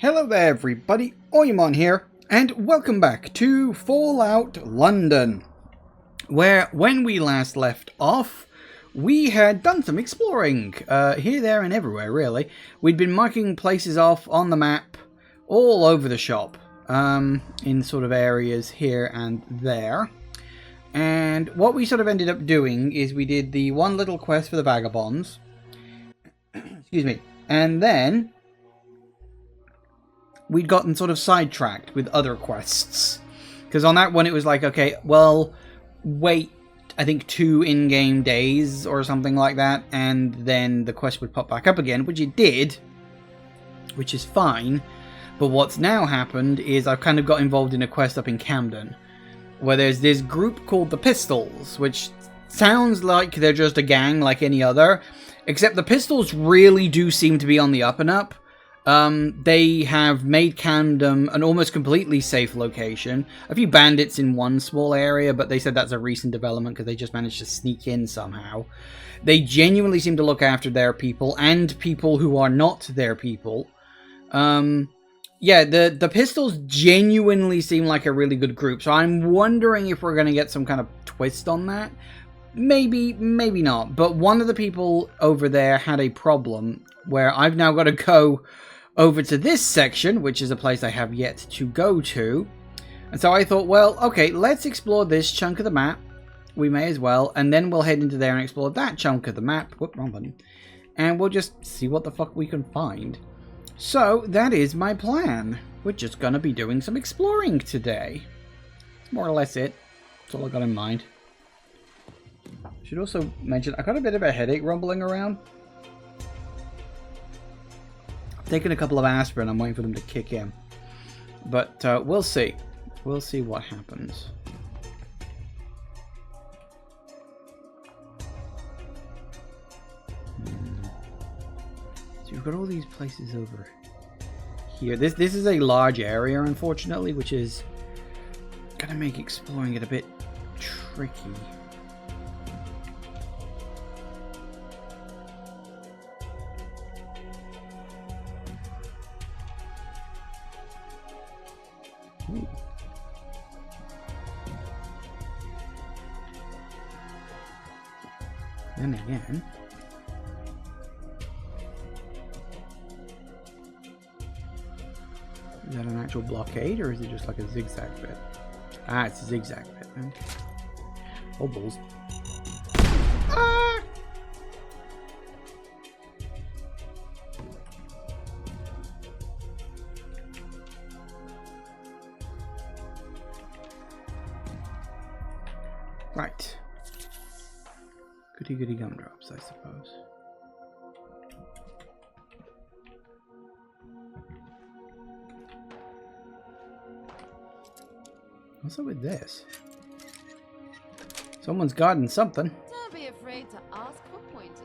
Hello there everybody, Oymon here, and welcome back to Fallout London, where when we last left off, we had done some exploring, here, there, and everywhere, really. We'd been marking places off on the map all over the shop, in sort of areas here and there. And what we sort of ended up doing is we did the one little quest for the vagabonds, excuse me, and then we'd gotten sort of sidetracked with other quests. Because on that one it was like, okay, well, wait, I think 2 in-game days or something like that, and then the quest would pop back up again, which it did, which is fine. But what's now happened is I've kind of got involved in a quest up in Camden, where there's this group called the Pistols, which sounds like they're just a gang like any other, except the Pistols really do seem to be on the up and up. They have made Camden an almost completely safe location. A few bandits in one small area, but they said that's a recent development because they just managed to sneak in somehow. They genuinely seem to look after their people and people who are not their people. Yeah, the Pistols genuinely seem like a really good group, so I'm wondering if we're going to get some kind of twist on that. Maybe, maybe not. But one of the people over there had a problem where I've now got to go over to this section, which is a place I have yet to go to. And so I thought, well, okay, let's explore this chunk of the map. We may as well. And then we'll head into there and explore that chunk of the map. Whoop, wrong button. And we'll just see what the fuck we can find. So that is my plan. We're just going to be doing some exploring today. That's more or less it. That's all I got in mind. Should also mention, I got a bit of a headache rumbling around. Taken a couple of aspirin. I'm waiting for them to kick in. But we'll see. We'll see what happens. So you've got all these places over here. This is a large area, unfortunately, which is going to make exploring it a bit tricky. Ooh. Then again, is that an actual blockade or is it just like a zigzag bit? Ah, it's a zigzag bit. Okay. Oh, balls. Ah! Right. Goody goody gumdrops, I suppose. What's up with this? Someone's guarding something. Don't be afraid to ask for pointers.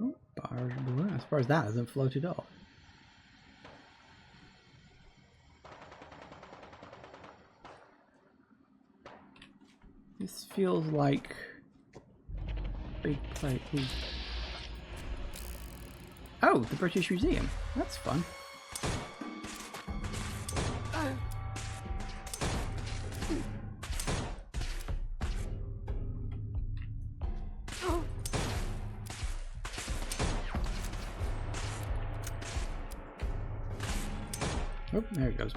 Oh, barge balloon. As far as that hasn't floated off. This feels like big plate. Ooh. Oh, the British Museum. That's fun. Oh, there it goes.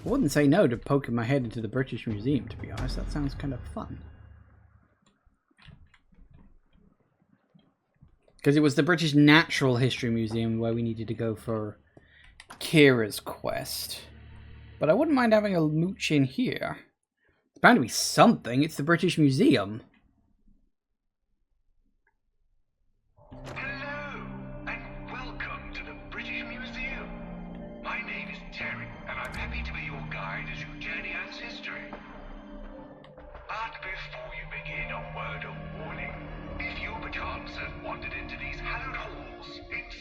I wouldn't say no to poking my head into the British Museum, to be honest. That sounds kind of fun. Because it was the British Natural History Museum where we needed to go for Kira's quest. But I wouldn't mind having a mooch in here. It's bound to be something. It's the British Museum. Hello, and welcome to the British Museum. My name is Terry, and I'm happy to be your guide as you journey as history. But before you begin, a word of warning. If you perchance have wandered into these hallowed halls, it's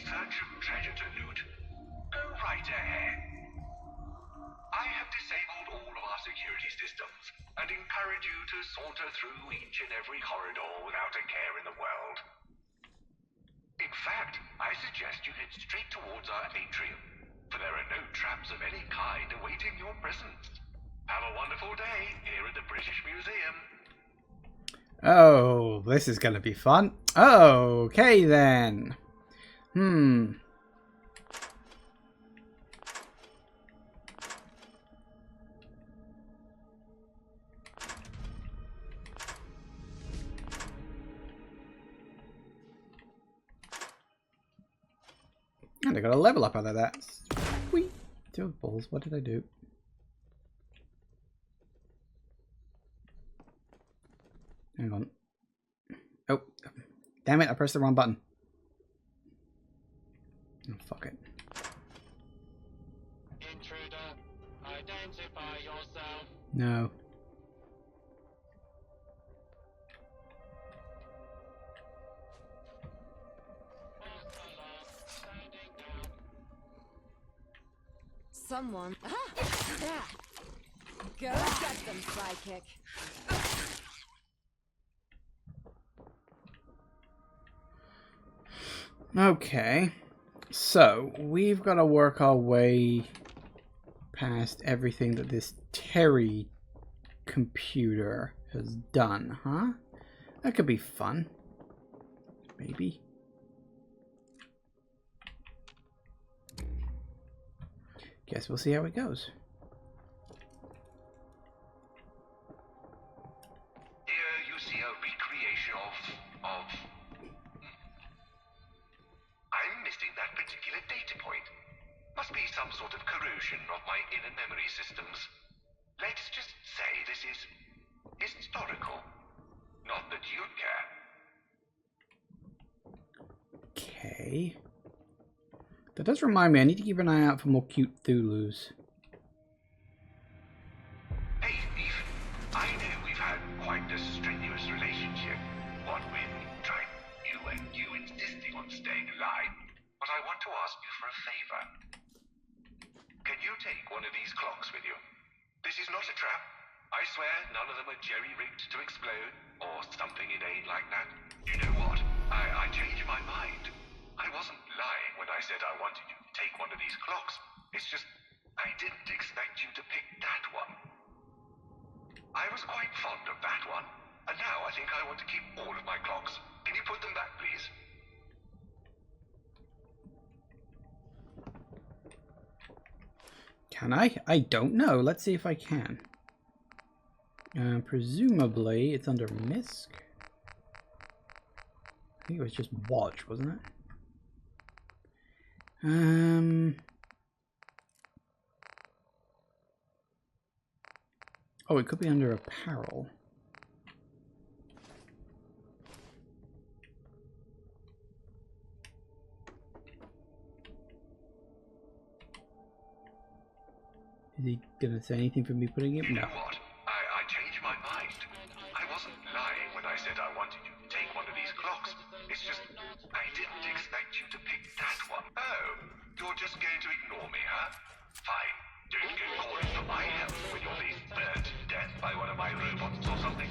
every corridor without a care in the world. In fact, I suggest you head straight towards our atrium, for there are no traps of any kind awaiting your presence. Have a wonderful day here at the British Museum. Oh, this is gonna be fun. Okay then. And I got a level up out of that. Sweet. 2 balls. What did I do? Hang on. Oh, damn it! I pressed the wrong button. Oh, fuck it. Intruder, identify yourself. No. Standing down. Someone. Yeah. Go get them, sidekick. Okay. So, we've got to work our way past everything that this Terry computer has done, huh? That could be fun. Maybe. Guess we'll see how it goes. Here you see a recreation of... I'm missing that particular data point. Must be some sort of corrosion of my inner memory systems. Let's just say this is historical. Not that you'd care. Okay. That does remind me, I need to keep an eye out for more cute Thulus. Hey, Steve. I know we've had quite a strenuous relationship. What with you and you insisting on staying alive. But I want to ask you for a favor. Can you take one of these clocks with you? This is not a trap. I swear none of them are jerry-rigged to explode, or something inane like that. You know what? I changed my mind. I wasn't lying when I said I wanted you to take one of these clocks. It's just, I didn't expect you to pick that one. I was quite fond of that one, and now I think I want to keep all of my clocks. Can you put them back, please? Can I? I don't know. Let's see if I can. Presumably, it's under MISC. I think it was just watch, wasn't it? Oh, it could be under apparel. Is he gonna say anything for me putting it? You No. know what? I changed my mind. I wasn't lying when I said I wanted you to take one of these clocks. It's just, I didn't expect you to pick that one. Oh, you're just going to ignore me, huh? Fine. Don't go calling for my help when you're being burned to death by one of my robots or something.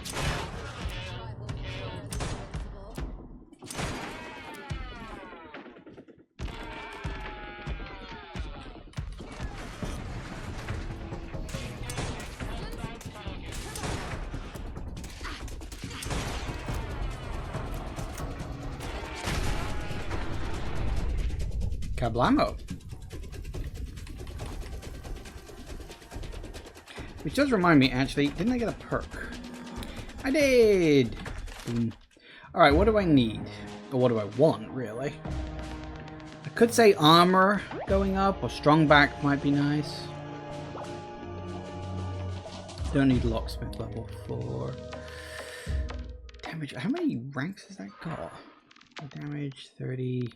Kablamo. Which does remind me, actually, didn't I get a perk? I did! Boom. Alright, what do I need? Or what do I want, really? I could say armor going up, or strong back might be nice. Don't need locksmith level 4. Damage, how many ranks has that got? Damage, 30...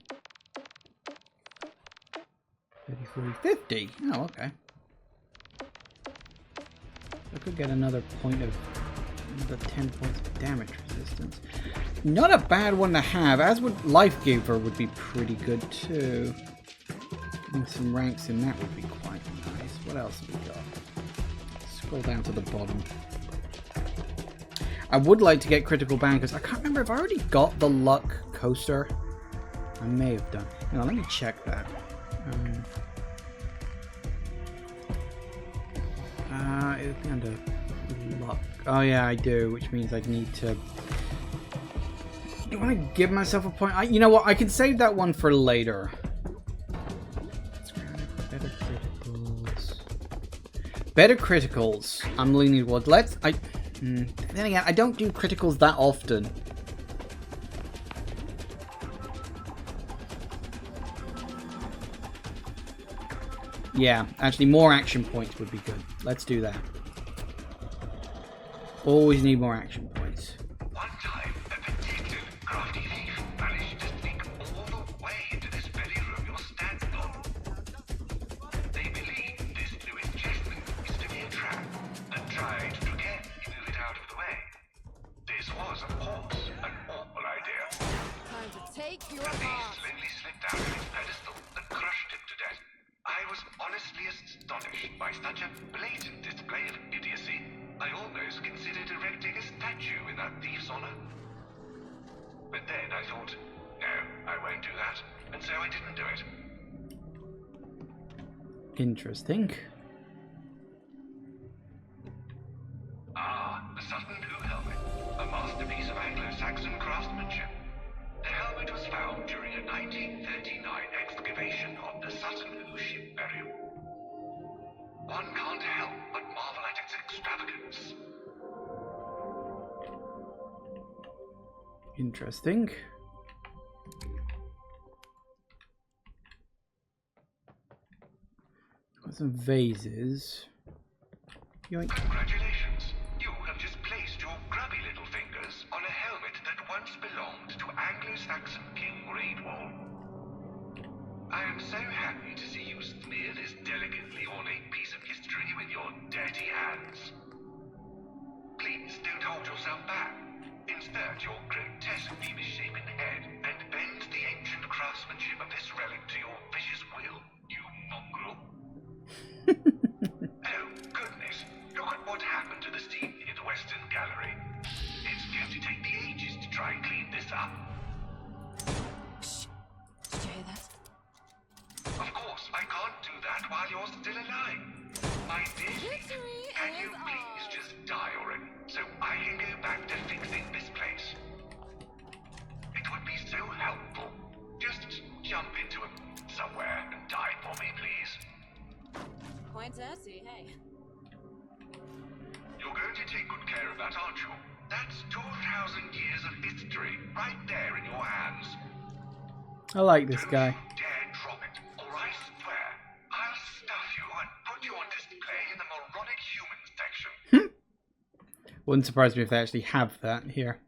30, 40, 50! Oh, okay. I could get another 10 points of damage resistance. Not a bad one to have, as would Life Giver would be pretty good too. Getting some ranks in that would be quite nice. What else have we got? Scroll down to the bottom. I would like to get critical ban because I can't remember if I already got the luck coaster. I may have done. Hang on, let me check that. It'll be under luck. Oh yeah, I do, which means I'd need to. Do I want to give myself a point? You know what? I can save that one for later. Better criticals. Better criticals. I'm leaning towards. Then again, I don't do criticals that often. Yeah, actually, more action points would be good. Let's do that. Always need more action points. One time, a particular crafty thief managed to sneak all the way into this very room you're standing on. They believe this Lewis chestnut is to be a trap and tried to get you move it out of the way. This was, of course, an awful idea. Time to take your The thief boss. slowly slipped out of its pedestal and crushed him to death. I was honestly astonished by such a blatant display of idiocy. I almost considered erecting a statue in that thief's honor. But then I thought, no, I won't do that, and so I didn't do it. Interesting. Ah, the Sutton Hoo helmet, a masterpiece of Anglo-Saxon craftsmanship. The helmet was found during a 1939 excavation of the Sutton Hoo ship burial. One can't help but marvel at its extravagance. Interesting. Got some vases. Yoink. Congratulations! You have just placed your grubby little fingers on a helmet that once belonged to Anglo-Saxon King Raidwall. I am so happy to see you smear this delicately ornate piece of history with your dirty hands. Please don't hold yourself back. Insert your grotesquely misshapen head and bend the ancient craftsmanship of this relic to your vicious will, you mongrel. Oh, goodness. Look at what happened to the scene in the Western Gallery. It's going to take me ages to try and clean this up. Shh. Did you hear that? Of course, I can't do that while you're still alive. My dear thief, Victory can you is please ours. just die already, so I can go back to fixing this place? It would be so helpful. Just jump into somewhere and die for me, please. Poinsettia, hey. You're going to take good care of that, aren't you? That's 2,000 years of history right there in your hands. I like this Don't guy. you dare drop it, or I swear I'll stuff you and put you on display in the moronic human section. Wouldn't surprise me if they actually have that here.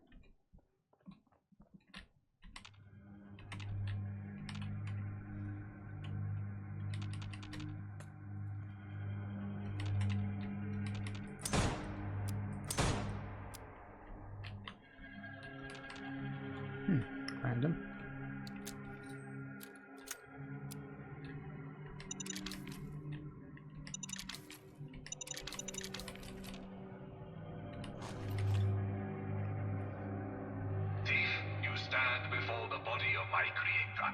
Random. Thief, you stand before the body of my creator.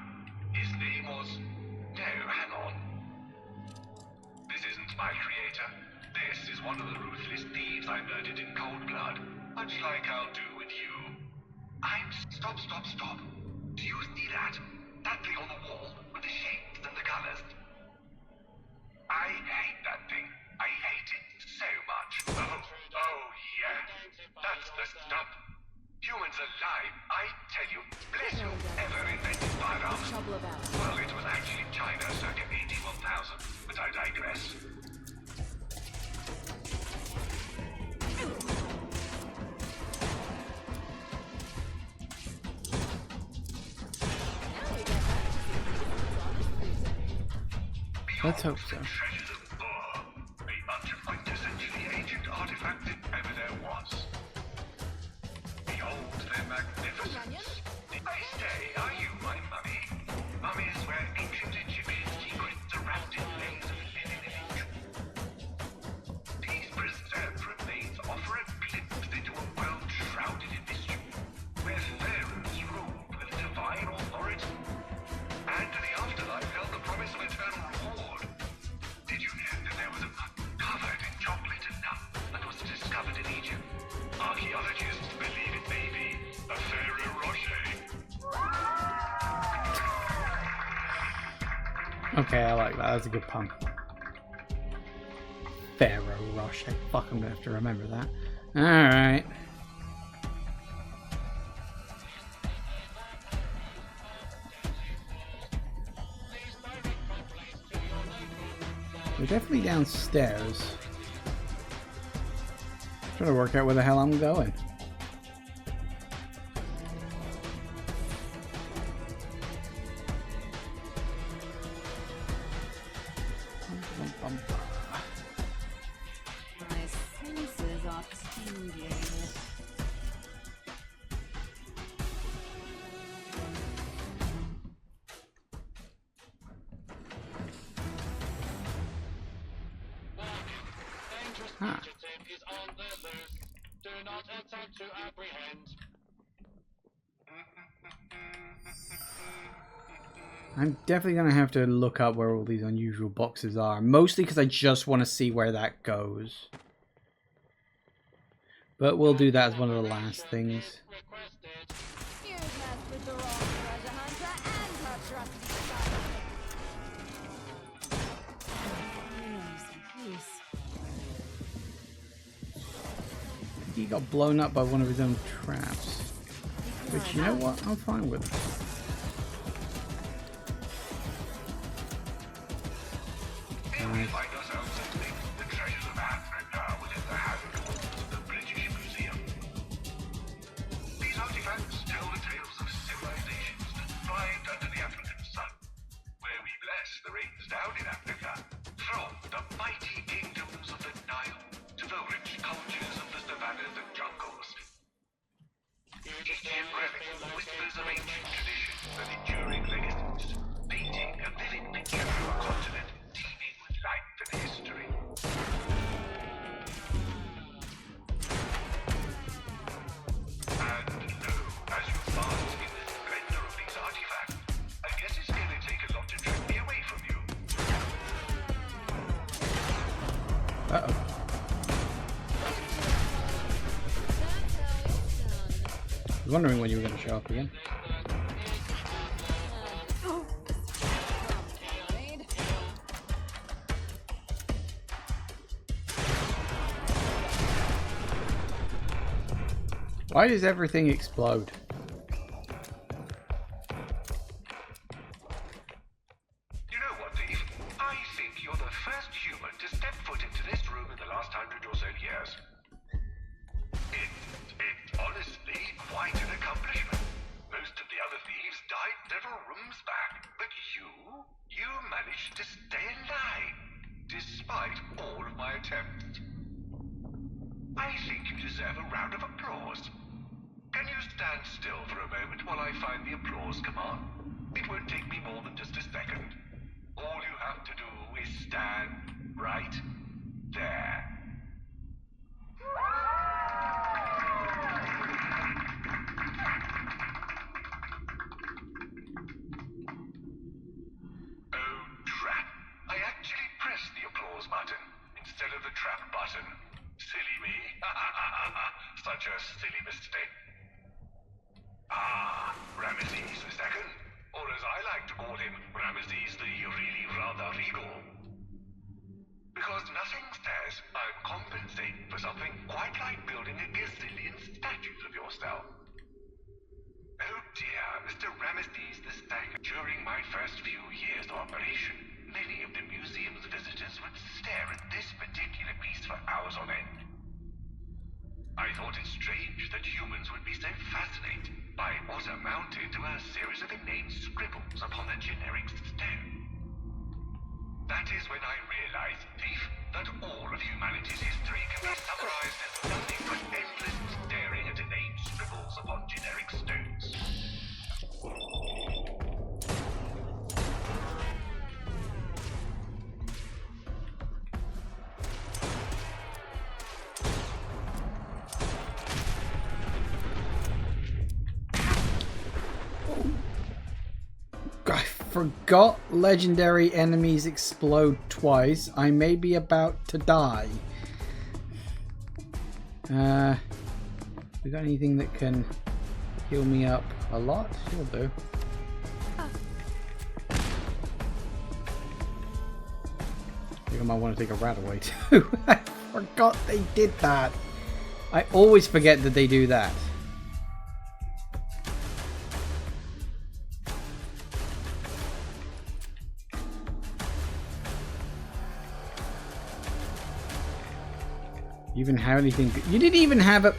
His name was... No, hang on. This isn't my creator. This is one of the ruthless thieves I murdered in cold blood, much like I'll do with you. Stop. Do you see that? That thing on the wall, with the shapes and the colors? I hate that thing. I hate it so much. Oh, yeah. That's the stuff. Humans alive, I tell you, bless whoever invented firearms. Trouble about. Well, it was actually China circa 81,000, but I digress. Let's hope so. Treasures of Ur, a bunch of quintessentially ancient artifacts if ever there was. Behold their magnificence. I say, are you my mummy? Mummies were ancient Egyptian secrets are wrapped in layers of linen and jewels. These preserved remains offer a glimpse into a world Okay, I like that. That's a good pun. Pharaoh Rush. Hey, fuck, I'm gonna have to remember that. Alright. We're definitely downstairs. Trying to work out where the hell I'm going. My senses are tingling. Dangerous Ah. fugitive is on the loose. Do not attempt to apprehend. I'm definitely going to have to look up where all these unusual boxes are. Mostly because I just want to see where that goes. But we'll do that as one of the last things. Requested. You messed with the wrong treasure hunter and her trusty sidekick. He got blown up by one of his own traps. Which, you know what? I'm fine with. Here we find ourselves amidst the treasures of Africa within the handles of the British Museum. These artifacts tell the tales of civilizations that thrived under the African sun, where we bless the rains down in Africa, from the mighty kingdoms of the Nile to the rich cultures of the savannas and jungles. Each relic whispers of ancient traditions and enduring legacies, painting a vivid picture of a continent teeming with life and history. And lo, as you bask in the splendor of these artifacts, I guess it's going to take a lot to drag me away from you. Uh-oh. I was wondering when you were going to show up again. Why does everything explode? You know what, Thief? I think you're the first human to step foot into this room in the last 100 or so years. It's honestly quite an accomplishment. Most of the other thieves died several rooms back, but you managed to stay alive, despite all of my attempts. I think you deserve a round of applause. Can you stand still for a moment while I find the applause command? It won't take me more than just a second. All you have to do is stand right there. Oh, trap. I actually pressed the applause button instead of the trap button. Silly me. Such a silly mistake. Ah, Ramesses II, or as I like to call him, Ramesses the really rather regal. Because nothing says I'm compensating for something quite like building a gazillion statues of yourself. Oh dear, Mr. Ramesses II. During my first few years of operation, many of the museum's visitors would stare at this particular piece for hours on end. I thought it strange that humans would be so fascinated by what amounted to a series of inane scribbles upon a generic stone. That is when I realized, Thief, that all of humanity's history can be summarized as nothing but endless staring at inane scribbles upon generic stones. I forgot legendary enemies explode twice. I may be about to die. We got anything that can heal me up a lot? She'll do. I think I might want to take a rat away too. I forgot they did that. I always forget that they do that. You even have anything? You didn't even have a...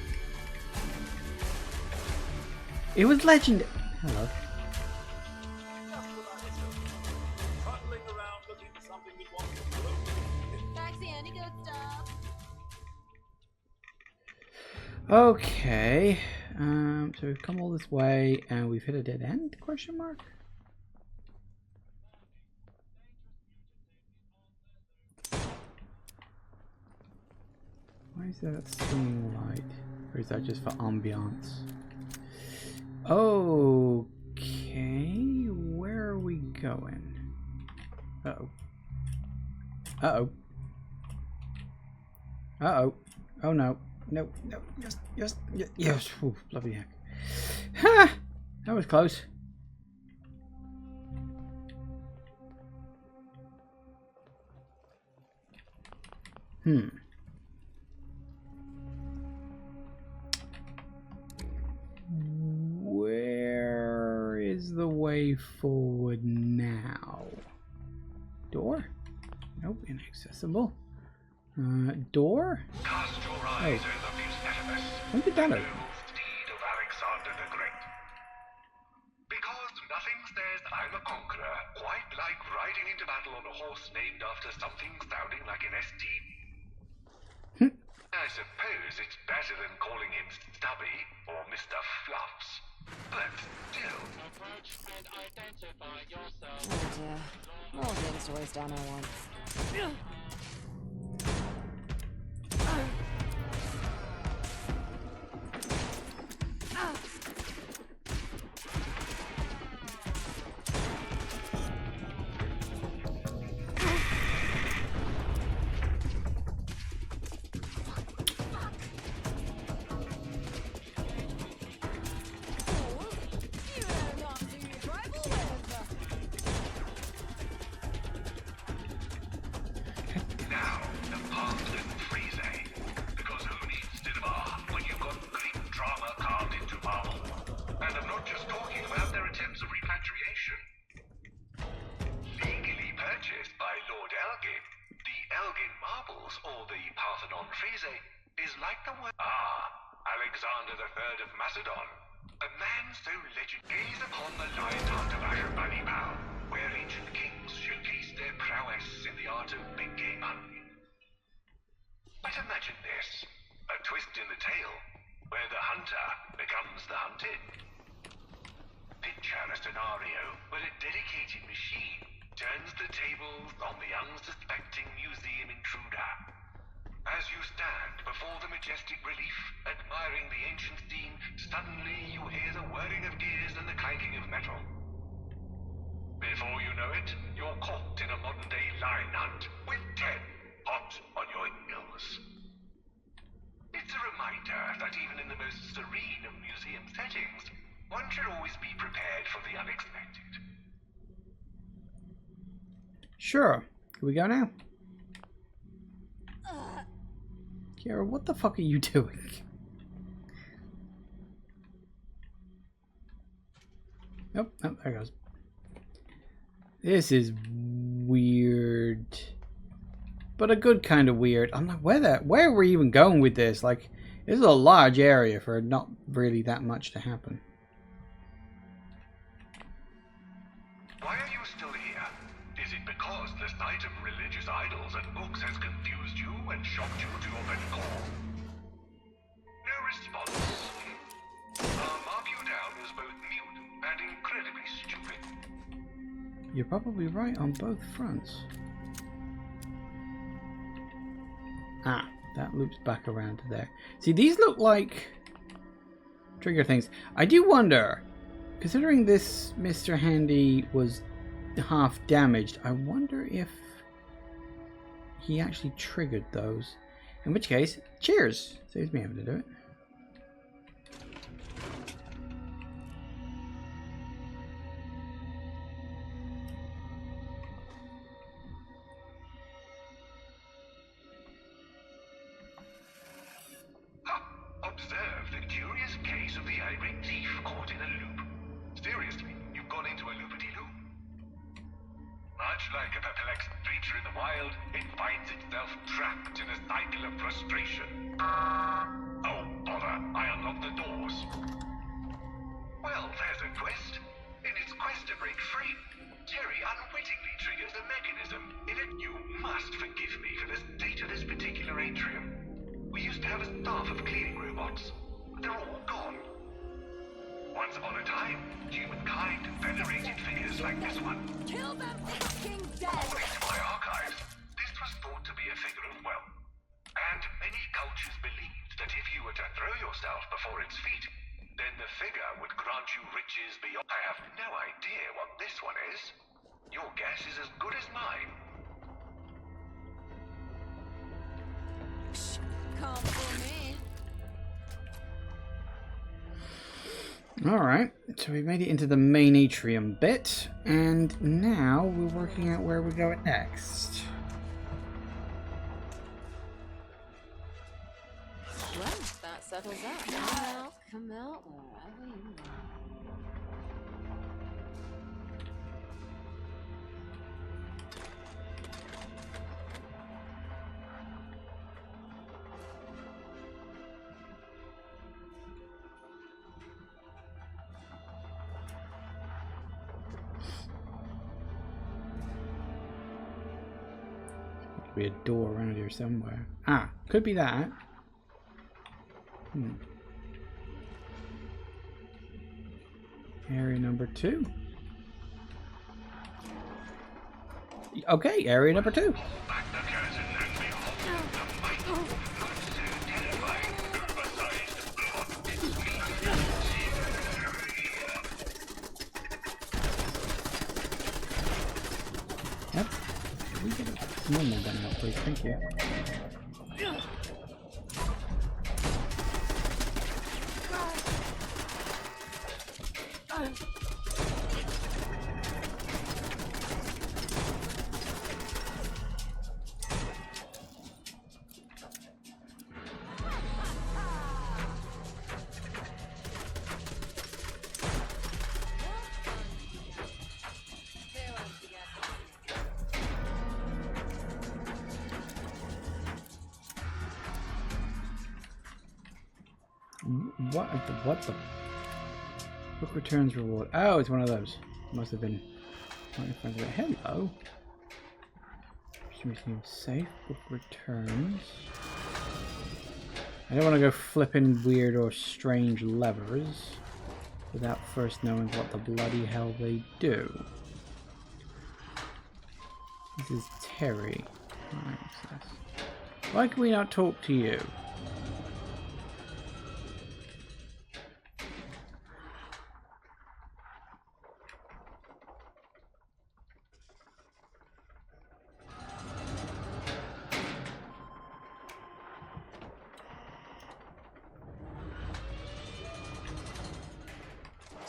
It was legend. Hello. Okay. So we've come all this way and we've hit a dead end? Question mark. Why is that swinging light? Or is that just for ambiance? Okay, where are we going? Uh-oh. Uh-oh. Uh-oh. Oh no. No, no, yes. Ooh, bloody heck. Ha! That was close. Where is the way forward now? Door? Nope, inaccessible. Door? Cast your eyes over this edifice. When did that open? Steed of Alexander the Great. Because nothing says I'm a conqueror quite like riding into battle on a horse named after something sounding like an ST. I suppose it's better than calling him Stubby or Mr. Fluffs. But still. Approach and identify yourself. Oh dear. More data stories down there once. Now, the past didn't freeze, eh? Because who needs cinema when you've got Greek drama carved into marble? And I'm not just talking about their attempts of repatriation. Legally purchased by Lord Elgin, the Elgin marbles, or the Parthenon frieze, is like the word... Alexander III of Macedon. A man so legend. Gaze upon the line after Ashurbanipal, where ancient kings showcased their prowess in the art of big game hunting. But imagine this, a twist in the tale, where the hunter becomes the hunted. Picture a scenario where a dedicated machine turns the tables on the unsuspecting museum intruder. As you stand before the majestic relief, admiring the ancient scene, suddenly you hear the whirring of gears and the clanking of metal. Before you know it, you're caught in a modern-day lion hunt with 10 hot on your heels. It's a reminder that even in the most serene of museum settings, one should always be prepared for the unexpected. Sure. Here we go now. Kiara, what the fuck are you doing? Nope, oh, there it goes. This is weird. But a good kind of weird. I'm like, where are we even going with this? Like, this is a large area for not really that much to happen. Why are you still here? Is it because the sight of religious idols and books has confused you and shocked you to your very core? No response. I'll mark you down as both mute and incredibly stupid. You're probably right on both fronts. Ah, that loops back around to there. See, these look like trigger things. I do wonder, considering this Mr. Handy was half damaged, I wonder if he actually triggered those. In which case, cheers! Saves me having to do it. like a perplexed creature in the wild, it finds itself trapped in a cycle of frustration. Oh, bother. I unlocked the doors. Well, there's a quest. In its quest to break free, Terry unwittingly triggers a mechanism in it. You must forgive me for the state of this particular atrium. We used to have a staff of cleaning robots, but they're all gone. Once upon a time, humankind venerated figures like this one. Kill them fucking dead! According to my archives, this was thought to be a figure of wealth. And many cultures believed that if you were to throw yourself before its feet, then the figure would grant you riches beyond. I have no idea what this one is. Your guess is as good as mine. Can't fool me. Alright, so we made it into the main atrium bit, and now we're working out where we're going next. Well, that settles that. Come out wherever you want. Be a door around here somewhere. Ah, could be that. Area number 2. Okay, area number 2. Back the curtain and behold the might of so terrifying, oversized blood. It's me. Yep. Can we get a normal gun out, please? Thank you. What the? Book returns reward. Oh, it's one of those. Must have been. Hello. Museum safe. Book returns. I don't want to go flipping weird or strange levers without first knowing what the bloody hell they do. This is Terry. Access. Why can we not talk to you?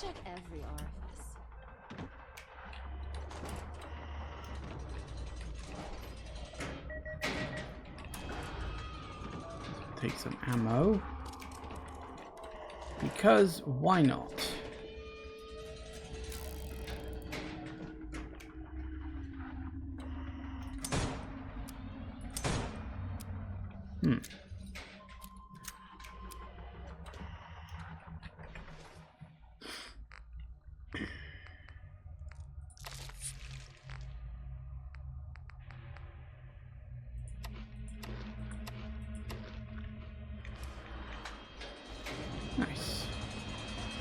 Check every orifice. Take some ammo. Because why not? Nice.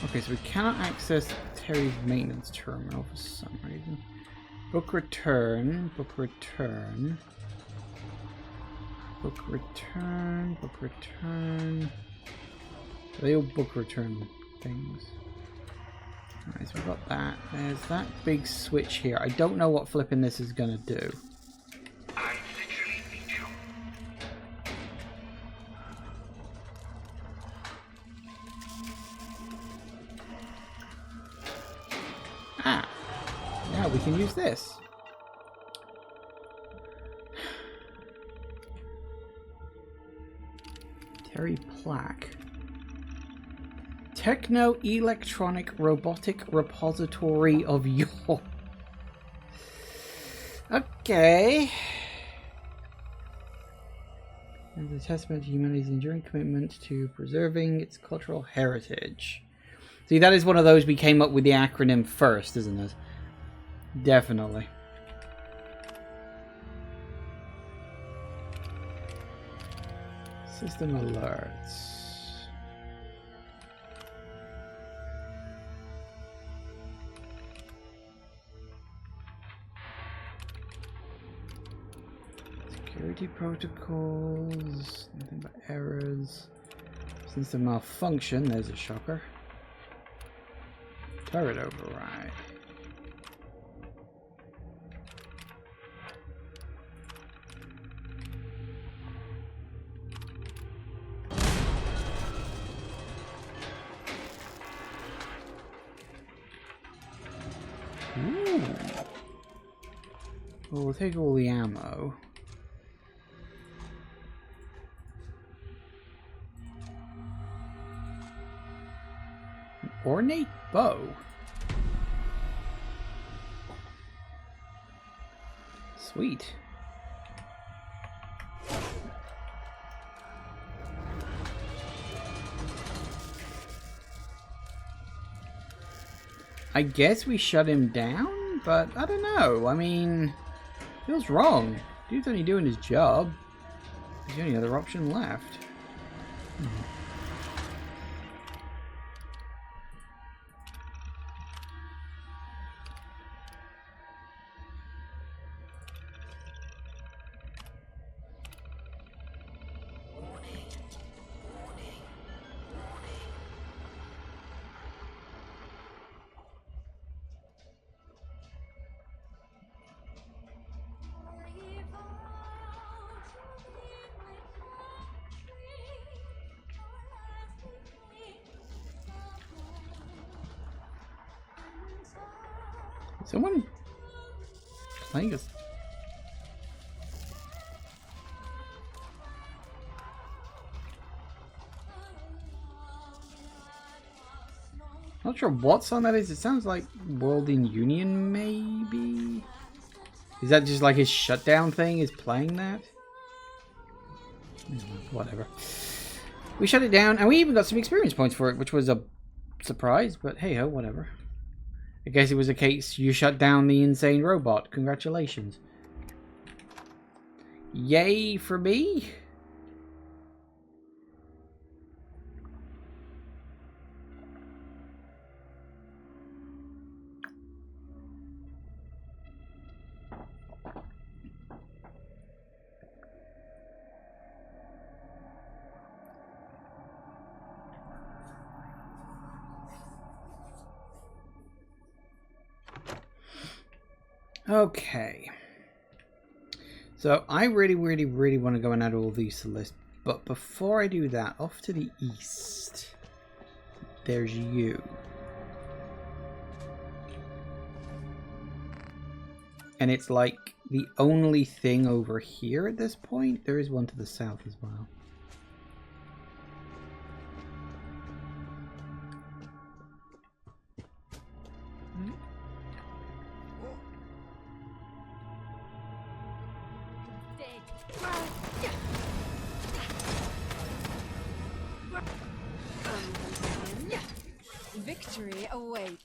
Okay, so we cannot access Terry's maintenance terminal for some reason. Book return, book return. Book return, book return. They all book return things. Alright, so we've got that. There's that big switch here. I don't know what flipping this is gonna do. I literally need you. Ah! Now we can use this. Terry Plaque. Techno-electronic robotic repository of your... Okay. As a testament to humanity's enduring commitment to preserving its cultural heritage. See, that is one of those we came up with the acronym first, isn't it? Definitely. System alerts. Security protocols. Nothing but errors. Since the malfunction, there's a shocker. Turret override. Ooh. Well, we'll take all the ammo. An ornate bow. Sweet. I guess we shut him down, but I don't know. I mean, feels wrong. Dude's only doing his job. There's the only other option left. Someone playing this. Not sure what song that is. It sounds like World in Union, maybe? Is that just like his shutdown thing is playing that? Whatever. We shut it down, and we even got some experience points for it, which was a surprise, but hey ho, whatever. I guess it was a case you shut down the insane robot. Congratulations. Yay for me. Okay. So I really want to go and add all these to the list. But before I do that, off to the east, there's you. And it's like the only thing over here at this point. There is one to the south as well. Victory awaits.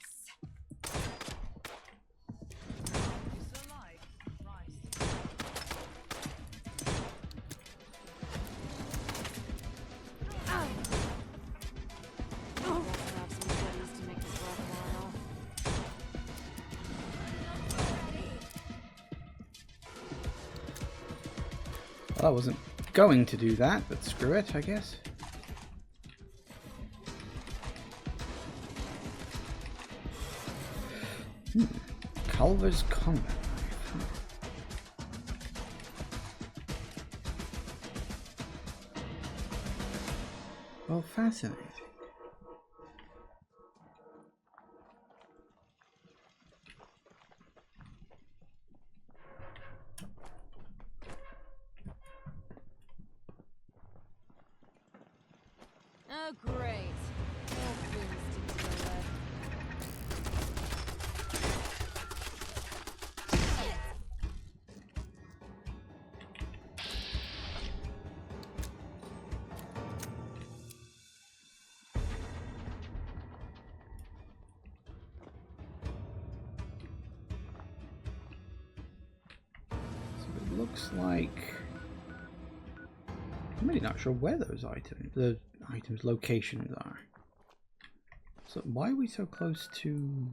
Well, I wasn't going to do that, but screw it, I guess. Culver's combat knife. Well, fascinating. Oh, great. More booms to the left. looks like... I'm really not sure where those the items locations are. So why are we so close to...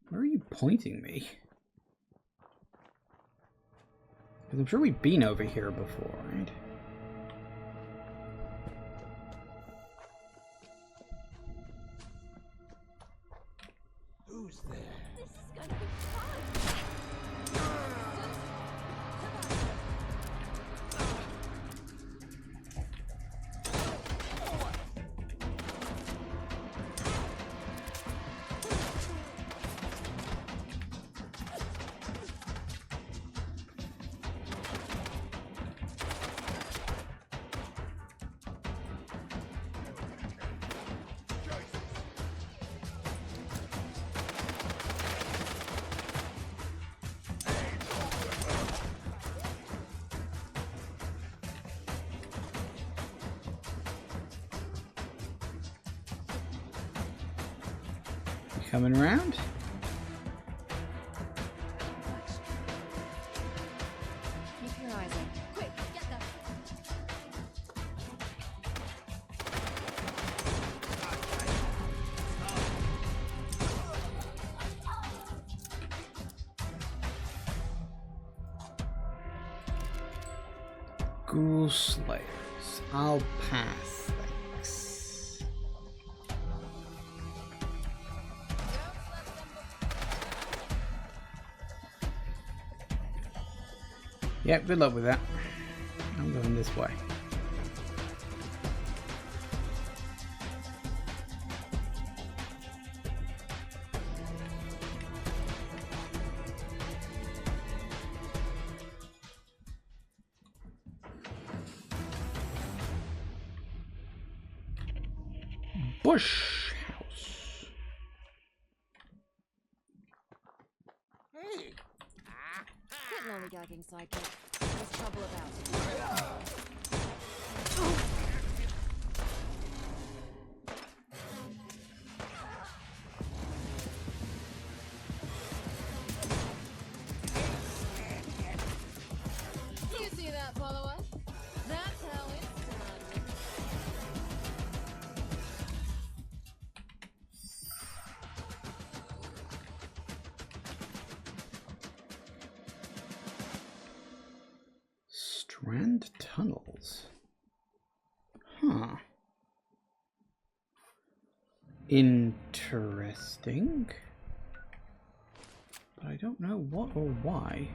Where are you pointing me? Because I'm sure we've been over here before, right? Who's there? This is going to be fun. Coming around? Keep your eyes open. Quick, get them. Ghoul Slayers. I'll pass, thanks. Yep, good luck with that. I'm going this way. Bush house. Hey! Quit lollygagging, sidekick. There's trouble about. You see that, follower? That's how it's done. Strand tunnels. Huh. Interesting. But I don't know what or why.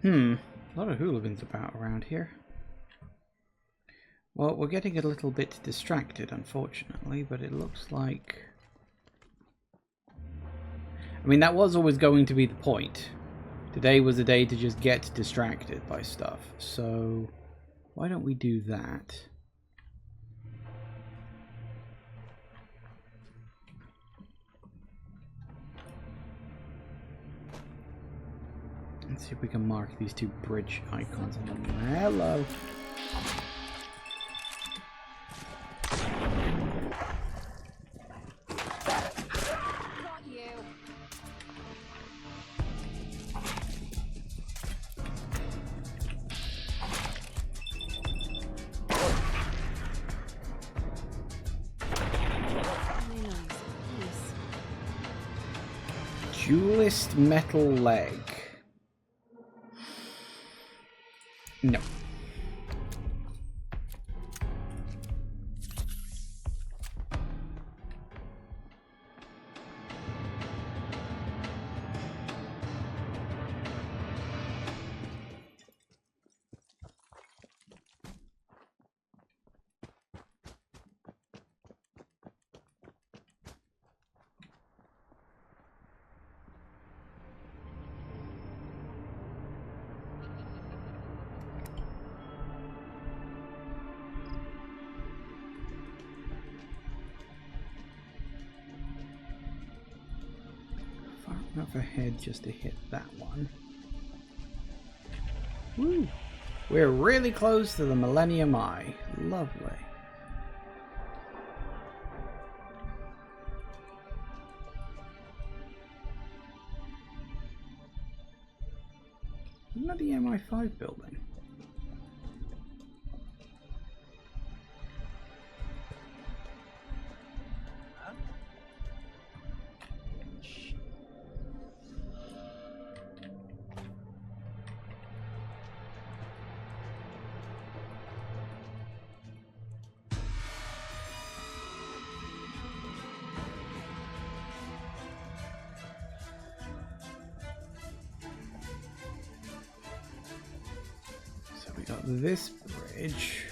A lot of hooligans about around here. Well, we're getting a little bit distracted, unfortunately, but it looks like... I mean, that was always going to be the point. Today was a day to just get distracted by stuff, so why don't we do that? Let's see if we can mark these two bridge icons on them. Hello. Got you. Very nice. Nice. Duelist metal leg. No. Far enough ahead just to hit that one. Woo! We're really close to the Millennium Eye. Lovely. Isn't that the MI5 building? So we got this bridge.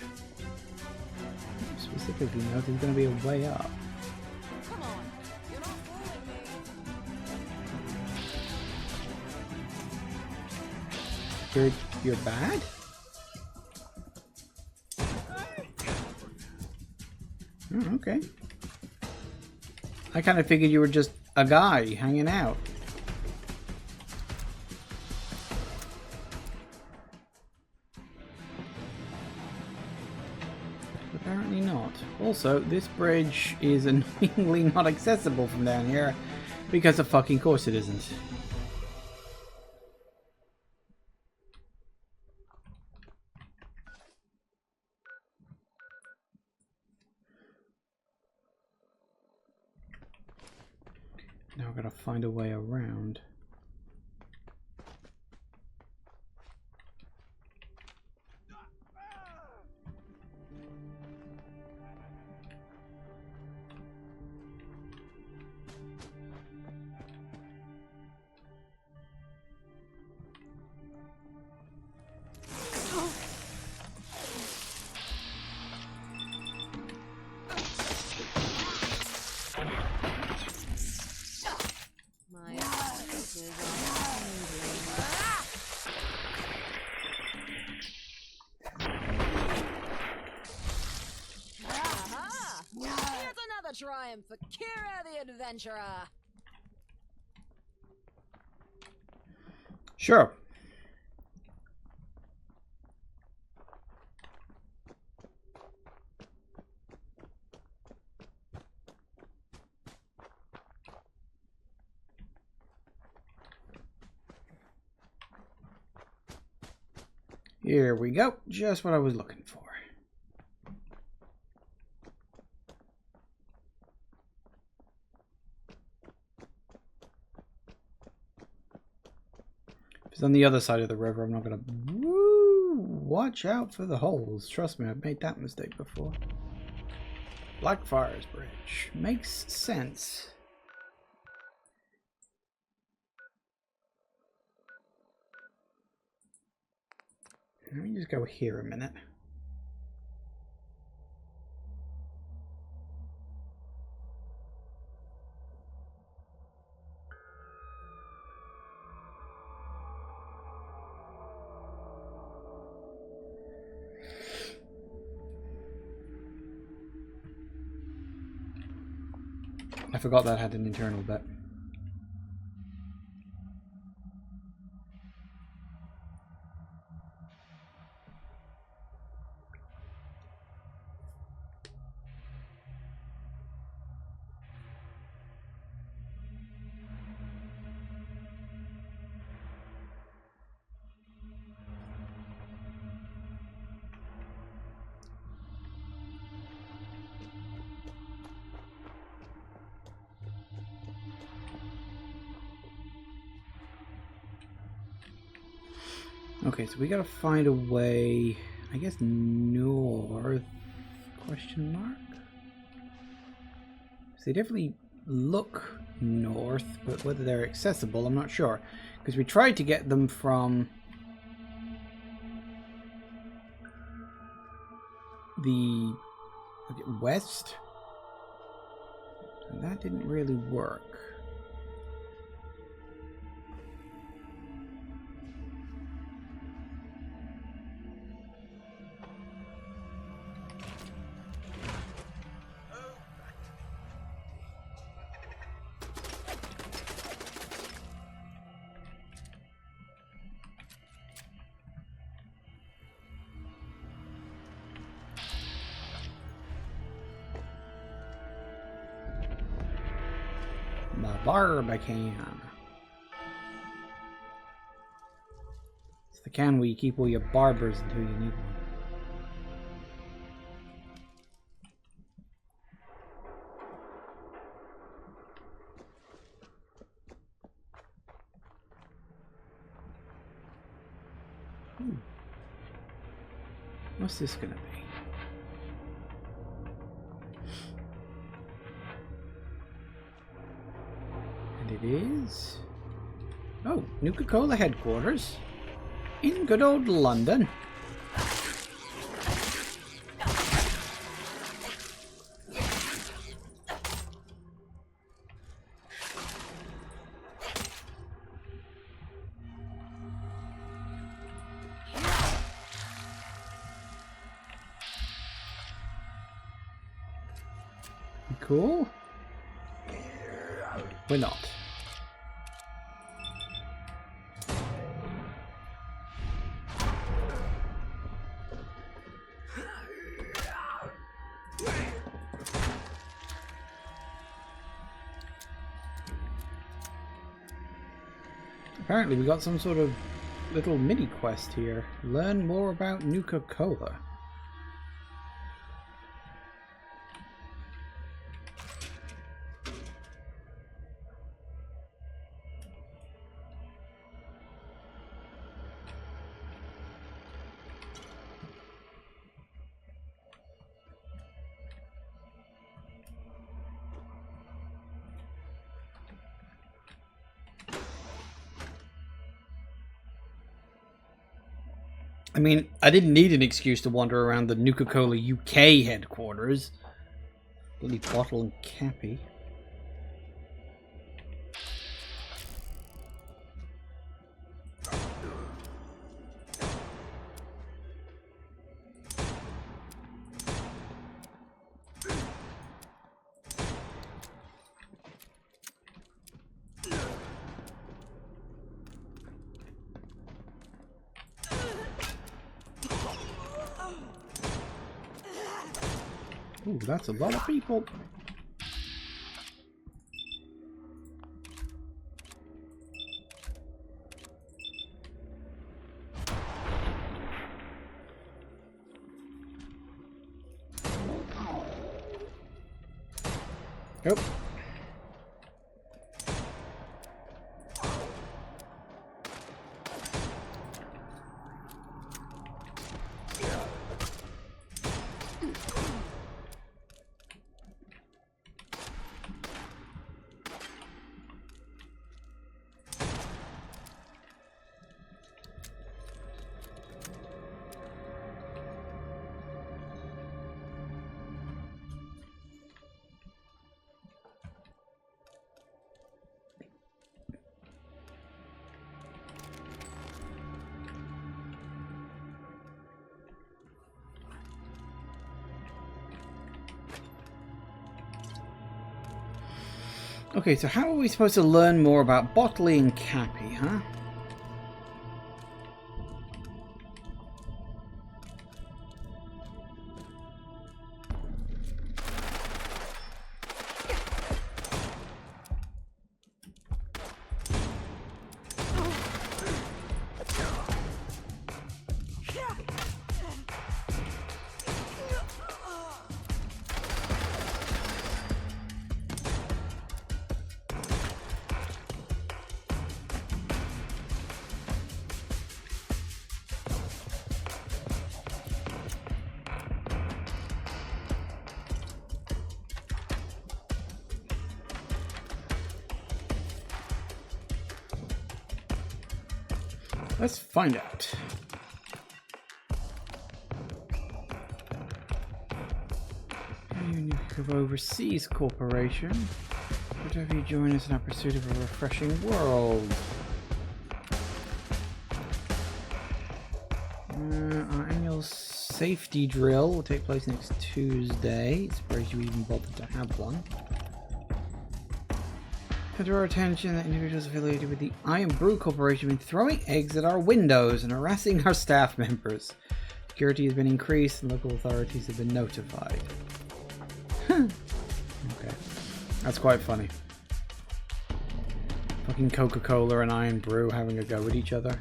Specifically know there's going to be a way up. Come on, you're not fooling me. You're bad? Oh, okay. I kind of figured you were just a guy hanging out. Apparently not. Also, this bridge is annoyingly not accessible from down here because of fucking course it isn't. Now I've got to find a way around. My senses are aha! Here's another triumph for Kira the Adventurer. Sure. Here we go. Just what I was looking for. If it's on the other side of the river, I'm not gonna... Woo! Watch out for the holes. Trust me, I've made that mistake before. Blackfriars Bridge. Makes sense. Let me just go here a minute. I forgot that had an internal bit. Okay, so we gotta find a way, I guess, north, question mark? So they definitely look north, but whether they're accessible, I'm not sure. Because we tried to get them from the west, and that didn't really work. The Barbican. It's they can, where you keep all your barbers until you need one. What's this gonna be? And it is... Oh, Nuka-Cola headquarters. In good old London. Cool. We're not. Apparently we got some sort of little mini quest here. Learn more about Nuka-Cola. I mean, I didn't need an excuse to wander around the Nuka-Cola UK headquarters. Bloody bottle and cappy. Ooh, that's a lot of people. Yep. Okay, so how are we supposed to learn more about Botley and Cappy, huh? Let's find out. Union of Overseas Corporation. Would have you join us in our pursuit of a refreshing world? Our annual safety drill will take place next Tuesday. Surprised you even bothered to have one. To draw attention that individuals affiliated with the Ion-Brew Corporation have been throwing eggs at our windows and harassing our staff members. Security has been increased and local authorities have been notified. Okay. That's quite funny. Fucking Coca-Cola and Ion-Brew having a go at each other.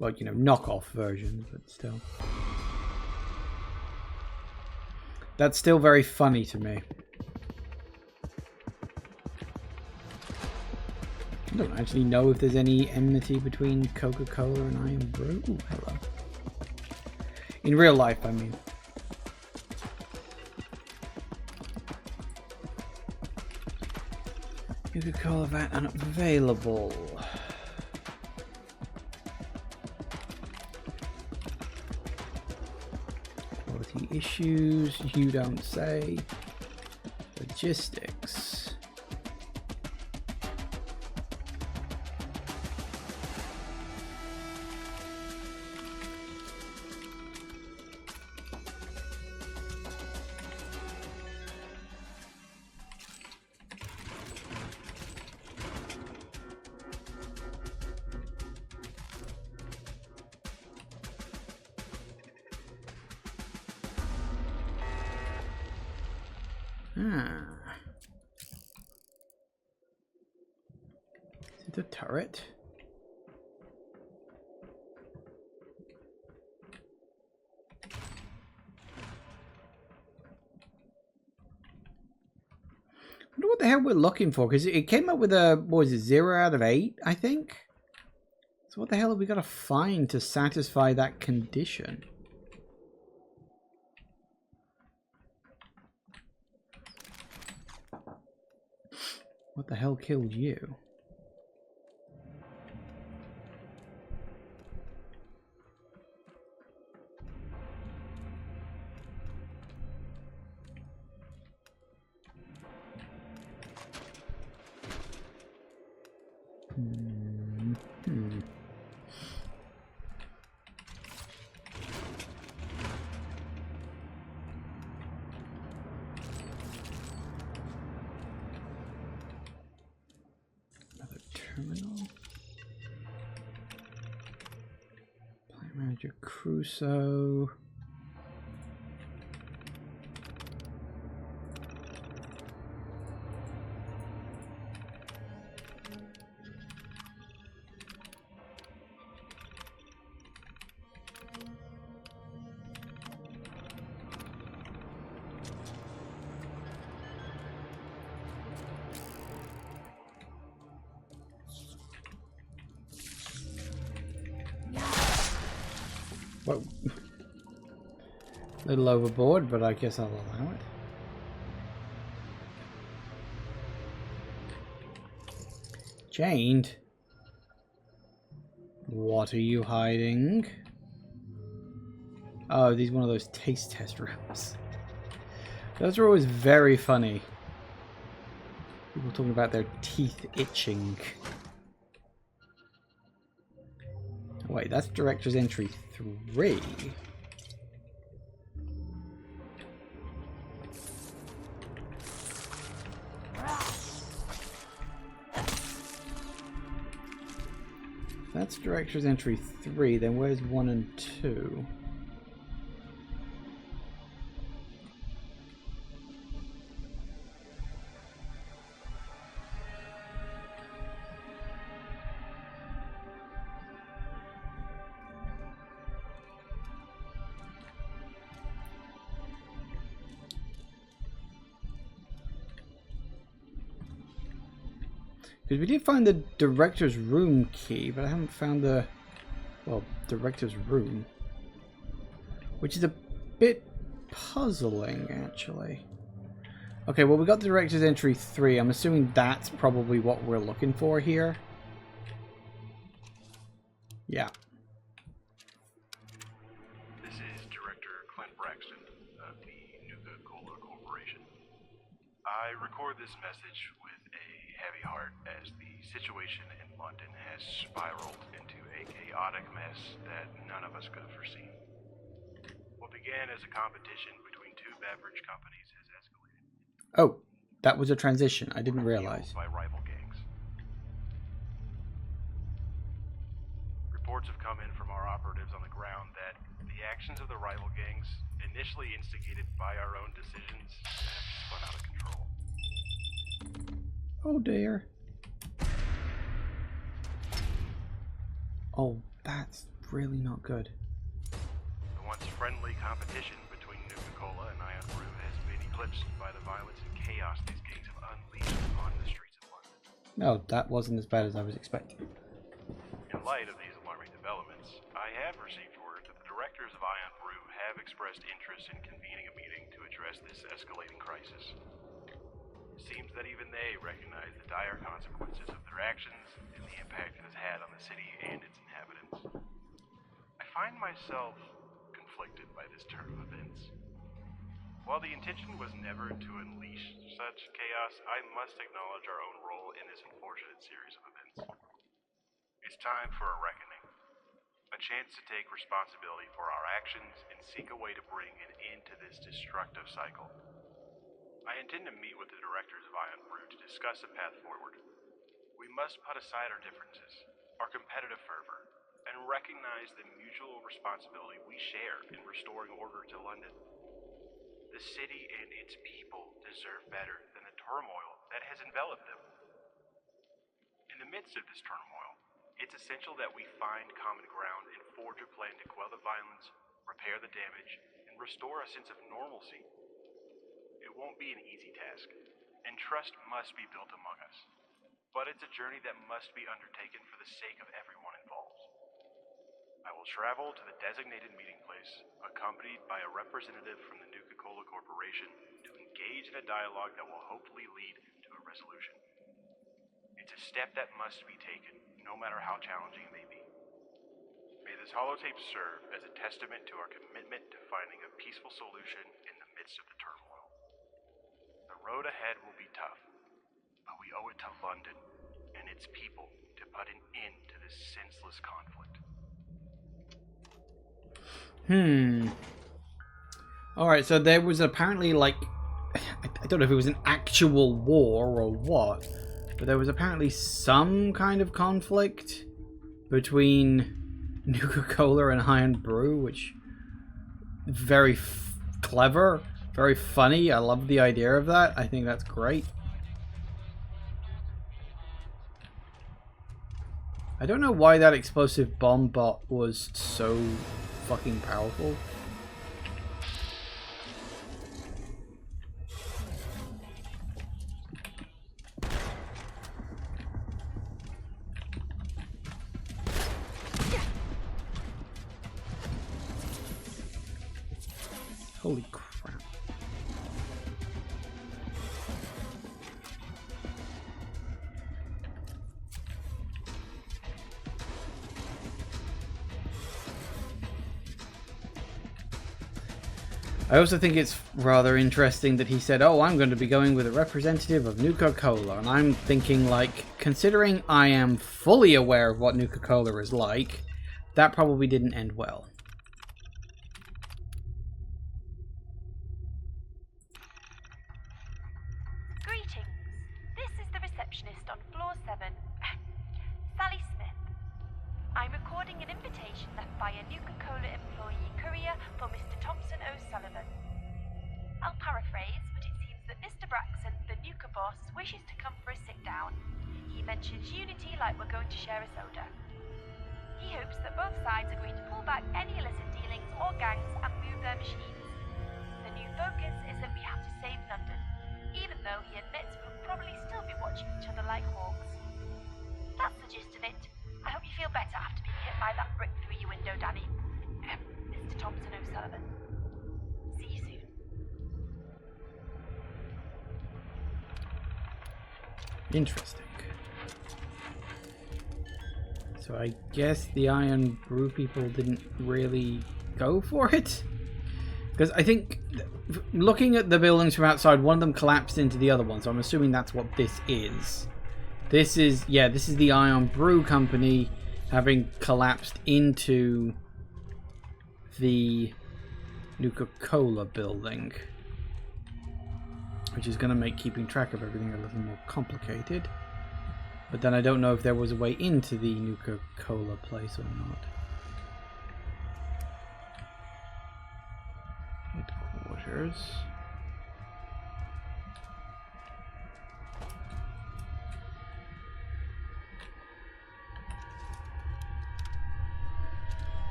Well, you know, knockoff versions, but still. That's still very funny to me. I don't actually know if there's any enmity between Coca-Cola and Ion-Brew. Ooh, hello. In real life, I mean. Nuka-Cola vat unavailable. Quality issues, you don't say. Logistics. Is it a turret? I wonder what the hell we're looking for, because it came up with a, what was it, 0 out of 8, I think? So what the hell have we got to find to satisfy that condition? What the hell killed you? Terminal. Plant Manager Crusoe. Whoa. A little overboard, but I guess I'll allow it. Chained? What are you hiding? Oh, these are one of those taste test rooms. Those are always very funny. People talking about their teeth itching. Wait, that's Director's Entry 3. That's Director's Entry 3, then where's 1 and 2? Because we did find the director's room key, but I haven't found the, well, director's room. Which is a bit puzzling, actually. Okay, well, we got the director's entry 3. I'm assuming that's probably what we're looking for here. Yeah. This is Director Clint Braxton of the Nuka-Cola Corporation. I record this message with a heavy heart as the situation in London has spiraled into a chaotic mess that none of us could have foreseen. What began as a competition between two beverage companies has escalated. Oh, that was a transition. I didn't realize. By rival gangs. Reports have come in from our operatives on the ground that the actions of the rival gangs, initially instigated by our own decisions, have spun out of control. Oh dear. Oh, that's really not good. The once friendly competition between Nuka-Cola and Ion-Brew has been eclipsed by the violence and chaos these gangs have unleashed upon the streets of London. No, that wasn't as bad as I was expecting. In light of these alarming developments, I have received word that the directors of Ion-Brew have expressed interest in convening a meeting to address this escalating crisis. It seems that even they recognize the dire consequences of their actions and the impact it has had on the city and its inhabitants. I find myself conflicted by this turn of events. While the intention was never to unleash such chaos, I must acknowledge our own role in this unfortunate series of events. It's time for a reckoning. A chance to take responsibility for our actions and seek a way to bring an end to this destructive cycle. I intend to meet with the directors of Ion-Brew to discuss a path forward. We must put aside our differences, our competitive fervor, and recognize the mutual responsibility we share in restoring order to London. The city and its people deserve better than the turmoil that has enveloped them. In the midst of this turmoil, it's essential that we find common ground and forge a plan to quell the violence, repair the damage, and restore a sense of normalcy. It won't be an easy task, and trust must be built among us. But it's a journey that must be undertaken for the sake of everyone involved. I will travel to the designated meeting place, accompanied by a representative from the Nuka-Cola Corporation, to engage in a dialogue that will hopefully lead to a resolution. It's a step that must be taken, no matter how challenging it may be. May this holotape serve as a testament to our commitment to finding a peaceful solution in the midst of the turmoil. The road ahead will be tough, but we owe it to London and its people to put an end to this senseless conflict. Alright, so there was apparently, like, I don't know if it was an actual war or what, but there was apparently some kind of conflict between Nuka-Cola and Ion-Brew, which very clever, very funny. I love the idea of that. I think that's great. I don't know why that explosive bomb bot was so fucking powerful. Holy crap. I also think it's rather interesting that he said, oh, I'm going to be going with a representative of Nuka-Cola. And I'm thinking, like, considering I am fully aware of what Nuka-Cola is like, that probably didn't end well. Greetings. This is the receptionist on floor 7, Sally Smith. I'm recording an invitation left by a Nuka-Cola employee courier for Mr. Thompson O'Sullivan. I'll paraphrase, but it seems that Mr. Braxton, the Nuka boss, wishes to come for a sit-down. He mentions unity like we're going to share a soda. He hopes that both sides agree to pull back any illicit dealings or gangs and move their machines. The new focus is that we have to save London, even though he admits we'll probably still be watching each other like hawks. That's the gist of it. I hope you feel better after being hit by that brick through your window, Danny. Mr. Thompson O'Sullivan. See you soon. Interesting. So I guess the Ion-Brew people didn't really go for it? Because I think, looking at the buildings from outside, one of them collapsed into the other one, so I'm assuming that's what this is. This is the Ion-Brew company having collapsed into the Nuka-Cola building, which is going to make keeping track of everything a little more complicated. But then I don't know if there was a way into the Nuka-Cola place or not. Headquarters.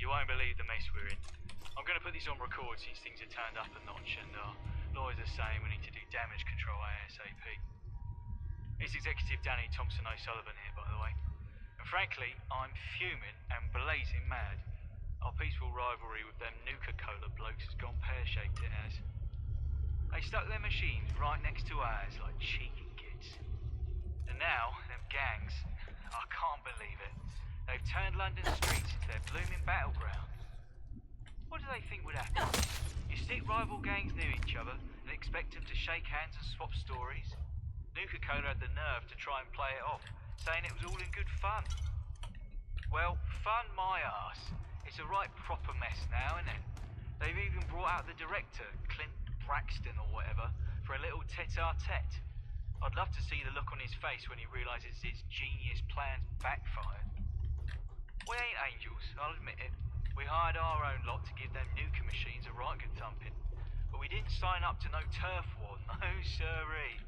You won't believe the mess we're in. I'm going to put this on record since things have turned up a notch and our lawyers are saying we need to do damage control ASAP. It's Executive Danny Thompson O'Sullivan here, by the way. And frankly, I'm fuming and blazing mad. Our peaceful rivalry with them Nuka-Cola blokes has gone pear-shaped, it has. They stuck their machines right next to ours like cheeky kids. And now, them gangs, I can't believe it. They've turned London streets into their blooming battleground. What do they think would happen? You stick rival gangs near each other and expect them to shake hands and swap stories? Nuka-Cola had the nerve to try and play it off, saying it was all in good fun. Well, fun my arse. It's a right proper mess now, isn't it? They've even brought out the director, Clint Braxton or whatever, for a little tete-a-tete. I'd love to see the look on his face when he realises his genius plans backfired. We ain't angels, I'll admit it. We hired our own lot to give them Nuka machines a right good thumping. But we didn't sign up to no turf war, no siree.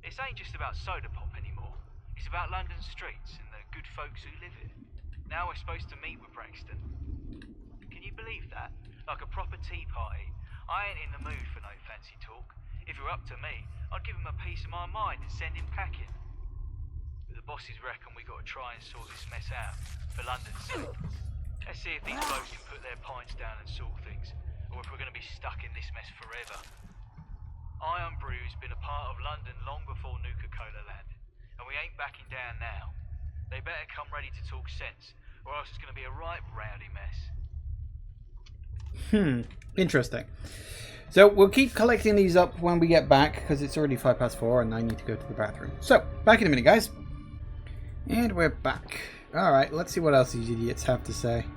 This ain't just about soda pop anymore. It's about London streets and the good folks who live here. Now we're supposed to meet with Braxton. Can you believe that? Like a proper tea party. I ain't in the mood for no fancy talk. If it were up to me, I'd give him a piece of my mind and send him packing. But the bosses reckon we got to try and sort this mess out for London's sake. Let's see if these blokes can put their pints down and sort things, or if we're going to be stuck in this mess forever. Ion-Brew's been a part of London long before Nuka-Cola landed, and we ain't backing down now. They better come ready to talk sense, or else it's going to be a right rowdy mess. Interesting. So we'll keep collecting these up when we get back, because it's already 4:05 and I need to go to the bathroom. So, back in a minute, guys. And we're back. Alright, let's see what else these idiots have to say.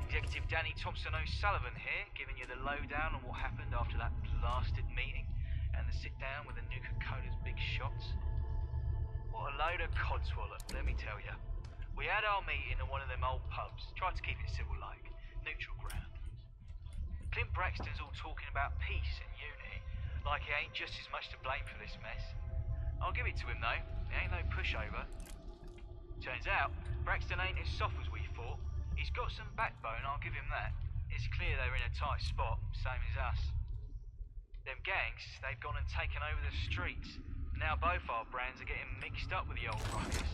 Executive Danny Thompson O'Sullivan here, giving you the lowdown on what happened after that blasted meeting and the sit-down with the Nuka-Cola's big shots. What a load of codswallop, let me tell you. We had our meeting in one of them old pubs, tried to keep it civil-like, neutral ground. Clint Braxton's all talking about peace and unity, like he ain't just as much to blame for this mess. I'll give it to him though, he ain't no pushover. Turns out, Braxton ain't as soft as we thought. He's got some backbone, I'll give him that. It's clear they're in a tight spot, same as us. Them gangs, they've gone and taken over the streets. Now both our brands are getting mixed up with the old ruckus.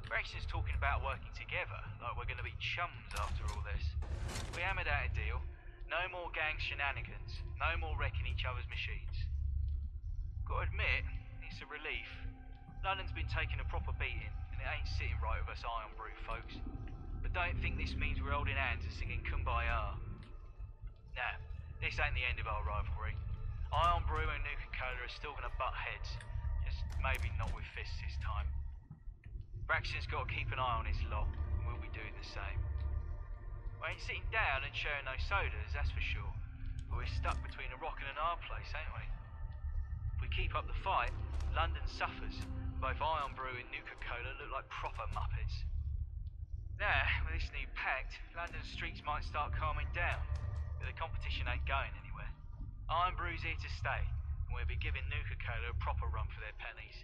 Braxton's talking about working together, like we're going to be chums after all this. We hammered out a deal. No more gang shenanigans. No more wrecking each other's machines. Gotta admit, it's a relief. London's been taking a proper beating, and it ain't sitting right with us Ion-Brew folks. But don't think this means we're holding hands and singing Kumbaya. Nah, this ain't the end of our rivalry. Ion-Brew and Nuka-Cola are still going to butt heads. Just maybe not with fists this time. Braxton's got to keep an eye on his lot, and we'll be doing the same. We ain't sitting down and sharing no sodas, that's for sure. But we're stuck between a rock and an hard place, ain't we? If we keep up the fight, London suffers. Both Ion-Brew and Nuka-Cola look like proper muppets. Now, with this new pact, London's streets might start calming down, but the competition ain't going anywhere. Ion-Brew's here to stay, and we'll be giving Nuka-Cola a proper run for their pennies.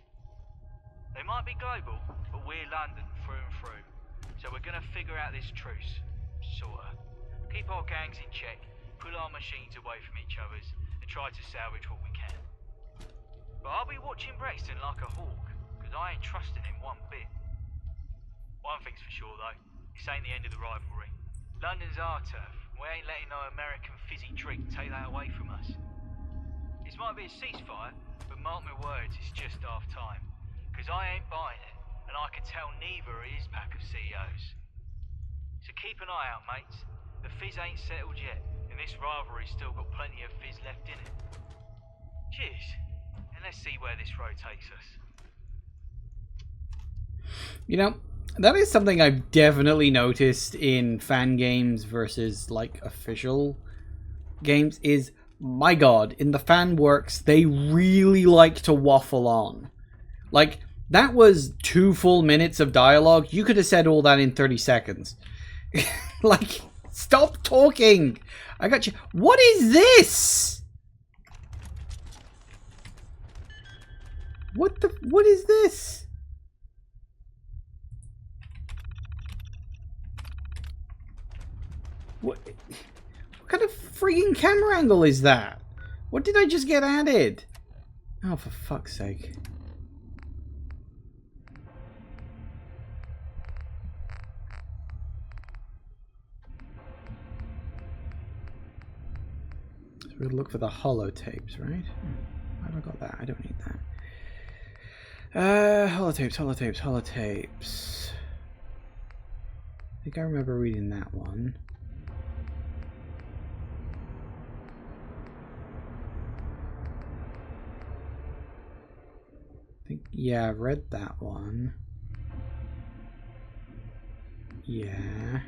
They might be global, but we're London through and through. So we're gonna figure out this truce. Sorta. Keep our gangs in check, pull our machines away from each other's, and try to salvage what we can. But I'll be watching Braxton like a hawk, because I ain't trusting him one bit. One thing's for sure though, this ain't the end of the rivalry. London's our turf, we ain't letting no American fizzy drink take that away from us. This might be a ceasefire, but mark my words, it's just half time. Because I ain't buying it, and I can tell neither of his pack of CEOs. So keep an eye out, mates. The fizz ain't settled yet, and this rivalry's still got plenty of fizz left in it. Cheers, and let's see where this road takes us. You know, that is something I've definitely noticed in fan games versus, like, official games is, my god, in the fan works, they really like to waffle on. Like, that was 2 full minutes of dialogue. You could have said all that in 30 seconds. Like, stop talking. I got you. What is this? What is this? What kind of freaking camera angle is that? What did I just get added? Oh, for fuck's sake. So we'll look for the holotapes, right? Why have I got that? I don't need that. Holotapes. I think I remember reading that one. Yeah, I read that one. Yeah.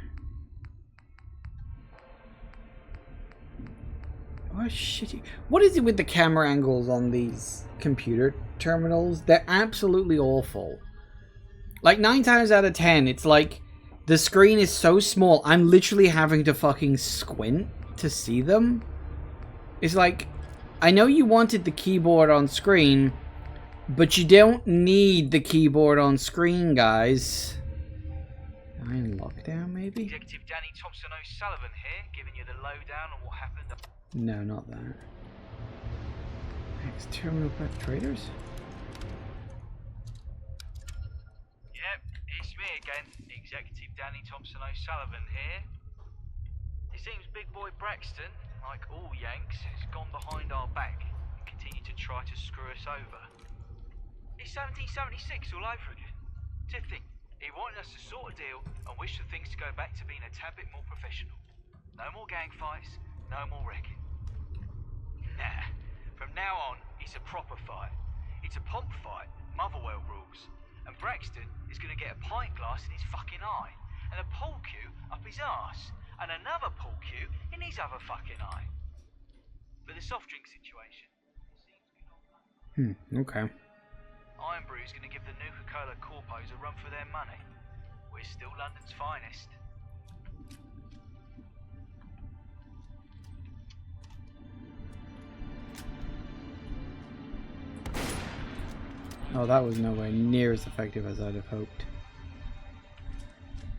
Oh, shitty. What is it with the camera angles on these computer terminals? They're absolutely awful. Like, 9 times out of 10, it's like the screen is so small, I'm literally having to fucking squint to see them. It's like, I know you wanted the keyboard on screen, but you don't need the keyboard on screen, guys. Iron Lockdown, maybe? Executive Danny Thompson O'Sullivan here, giving you the lowdown on what happened. No, not that. Ex-terminal traders? Yep, it's me again, Executive Danny Thompson O'Sullivan here. It seems Big Boy Braxton, like all Yanks, has gone behind our back and continued to try to screw us over. It's 1776 all over again. To think, he wanted us to sort a deal and wished for things to go back to being a tad bit more professional. No more gang fights, no more wrecking. Nah, from now on, it's a proper fight. It's a pomp fight, Motherwell rules. And Braxton is going to get a pint glass in his fucking eye, and a pool cue up his arse, and another pool cue in his other fucking eye. For the soft drink situation, Okay. Ion-Brew is going to give the Nuka-Cola corpos a run for their money. We're still London's finest. Oh, that was nowhere near as effective as I'd have hoped.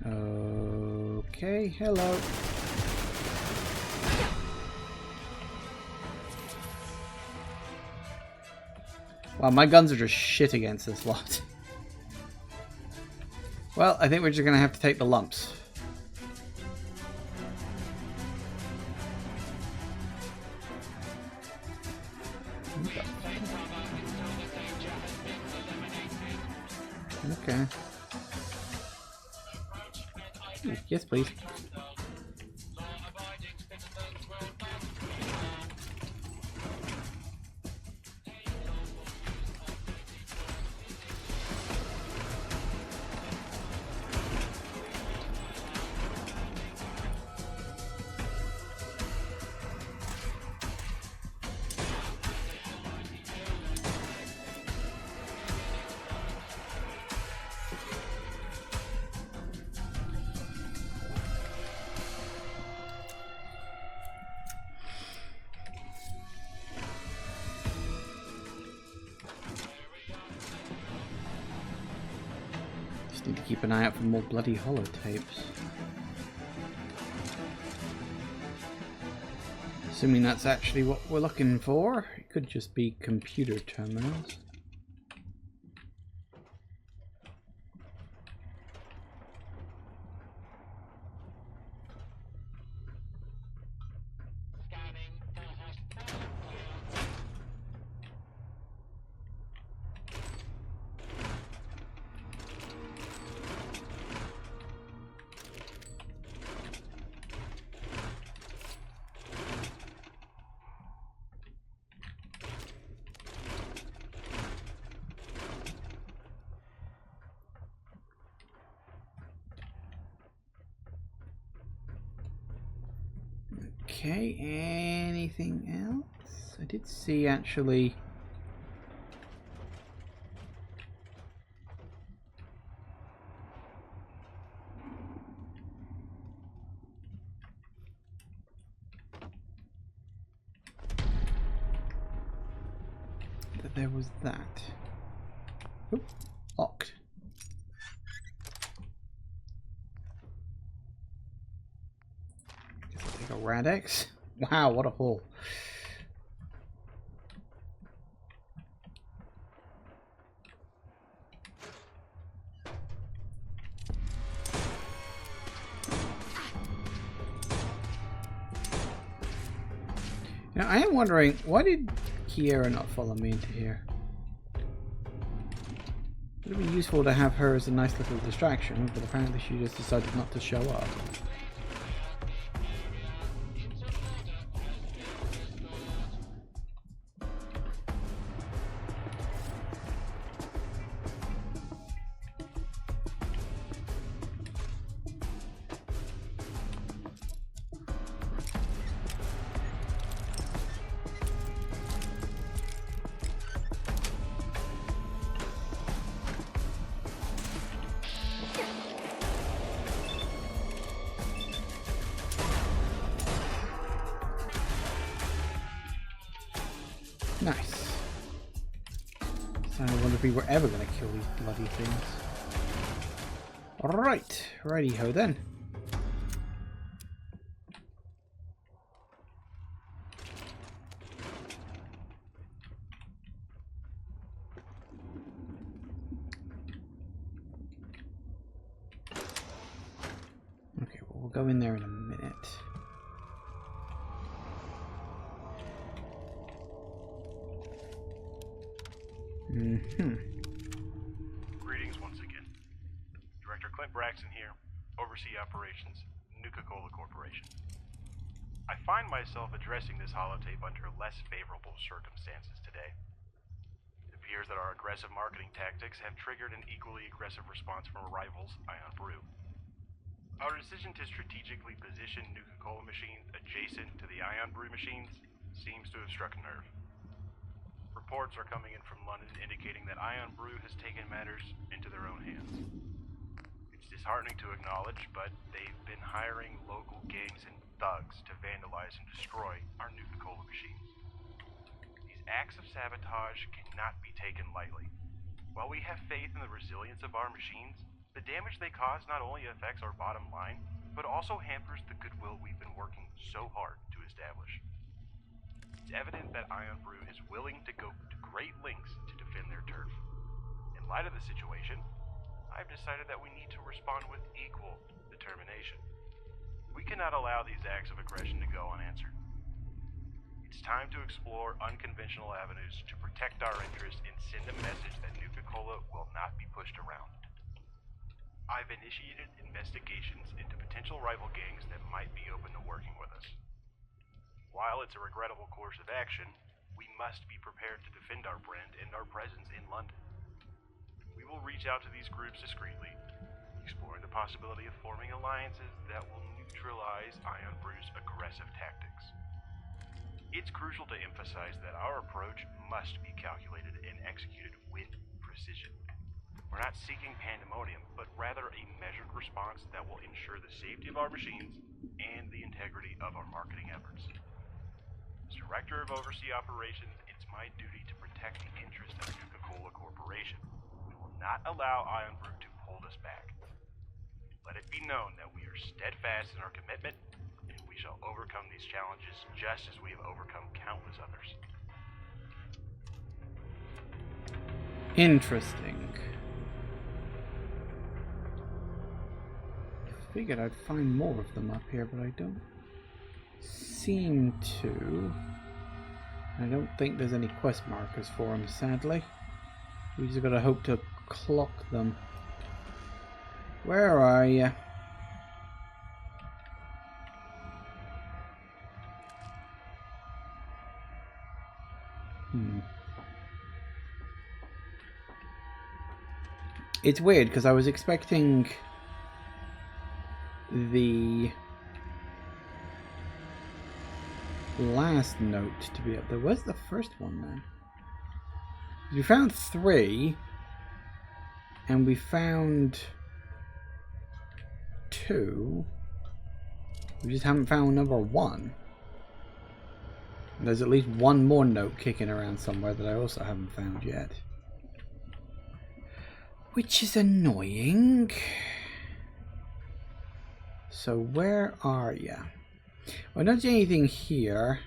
Okay, hello. Wow, my guns are just shit against this lot. Well, I think we're just gonna have to take the lumps. Okay. Ooh, yes, please. Need to keep an eye out for more bloody holotapes. Assuming that's actually what we're looking for. It could just be computer terminals. Okay, anything else? I did see actually... that there was that. Oop, locked. Radex. Wow, what a haul. Now, I am wondering, why did Kiera not follow me into here? It would be useful to have her as a nice little distraction, but apparently she just decided not to show up. Nice. So I wonder if we were ever going to kill these bloody things. Alright, righty-ho then. Okay, well, we'll go in there in a minute. Greetings once again. Director Clint Braxton here, oversee operations, Nuka-Cola Corporation. I find myself addressing this holotape under less favorable circumstances today. It appears that our aggressive marketing tactics have triggered an equally aggressive response from our rivals, Ion-Brew. Our decision to strategically position Nuka-Cola machines adjacent to the Ion-Brew machines seems to have struck a nerve. Reports are coming in from London indicating that Ion-Brew has taken matters into their own hands. It's disheartening to acknowledge, but they've been hiring local gangs and thugs to vandalize and destroy our Nuka-Cola machines. These acts of sabotage cannot be taken lightly. While we have faith in the resilience of our machines, the damage they cause not only affects our bottom line, but also hampers the goodwill we've been working so hard to establish. It's evident that Ion-Brew is willing to go to great lengths to defend their turf. In light of the situation, I've decided that we need to respond with equal determination. We cannot allow these acts of aggression to go unanswered. It's time to explore unconventional avenues to protect our interests and send a message that Nuka-Cola will not be pushed around. I've initiated investigations into potential rival gangs that might be open to working with us. While it's a regrettable course of action, we must be prepared to defend our brand and our presence in London. We will reach out to these groups discreetly, exploring the possibility of forming alliances that will neutralize Ion-Brew's aggressive tactics. It's crucial to emphasize that our approach must be calculated and executed with precision. We're not seeking pandemonium, but rather a measured response that will ensure the safety of our machines and the integrity of our marketing efforts. As Director of Overseas Operations, it's my duty to protect the interests of Nuka-Cola Corporation. We will not allow Ion-Brew to hold us back. Let it be known that we are steadfast in our commitment, and we shall overcome these challenges just as we have overcome countless others. Interesting. I figured I'd find more of them up here, but I don't seem to. I don't think there's any quest markers for them, sadly. We just gotta hope to clock them. Where are ya? It's weird because I was expecting the last note to be up there. Where's the first one then? We found 3 and we found 2. We just haven't found number 1. There's at least one more note kicking around somewhere that I also haven't found yet, which is annoying. So where are ya? Well, I don't see anything here.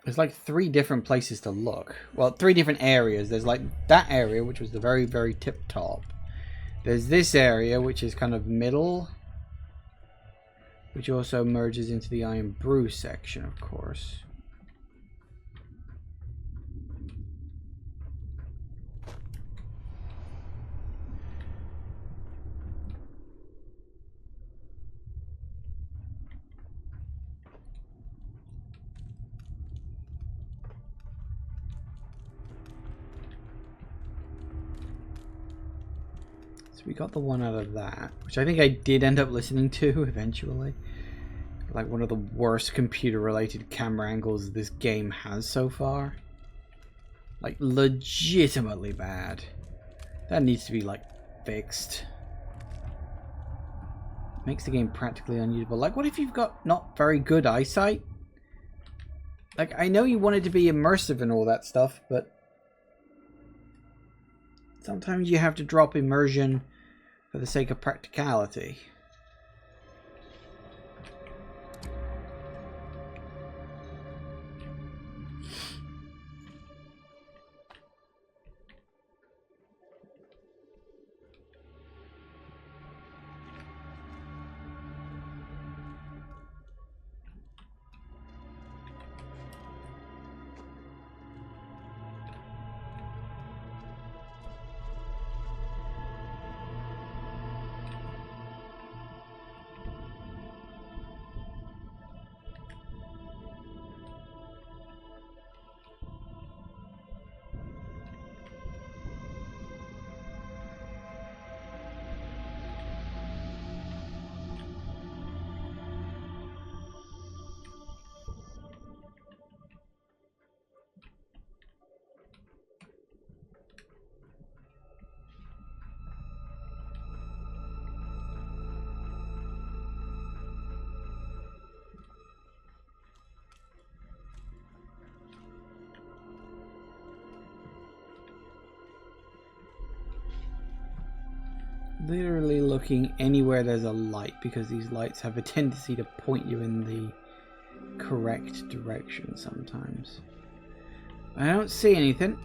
There's like 3 different places to look. Well, 3 different areas. There's like that area, which was the very, very tip top. There's this area, which is kind of middle. Which also merges into the Ion-Brew section, of course. We got the one out of that, which I think I did end up listening to eventually. Like one of the worst computer-related camera angles this game has so far. Like legitimately bad. That needs to be like fixed. Makes the game practically unusable. Like what if you've got not very good eyesight? Like I know you want it to be immersive and all that stuff, but sometimes you have to drop immersion for the sake of practicality. Literally looking anywhere there's a light, because these lights have a tendency to point you in the correct direction sometimes. I don't see anything.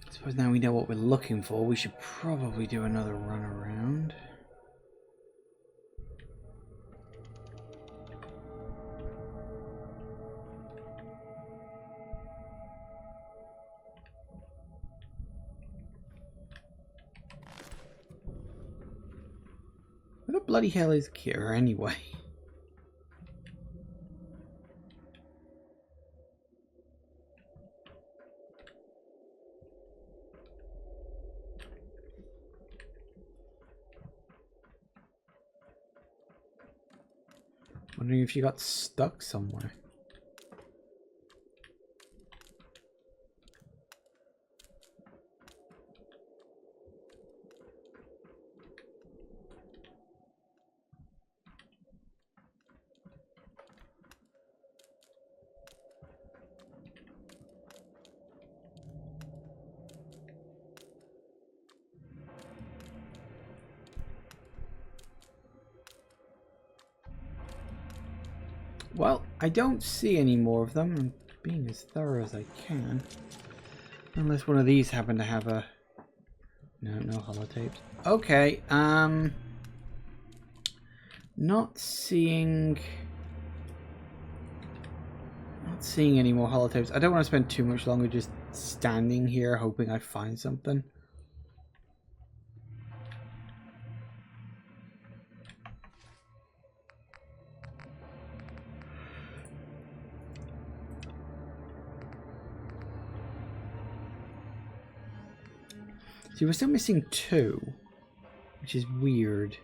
I suppose now we know what we're looking for, we should probably do another run around. Where the bloody hell is Kira anyway? Wondering if you got stuck somewhere. Well, I don't see any more of them. I'm being as thorough as I can. Unless one of these happen to have a... No holotapes. Okay, not seeing any more holotapes. I don't want to spend too much longer just standing here hoping I find something. See, we're still missing 2, which is weird.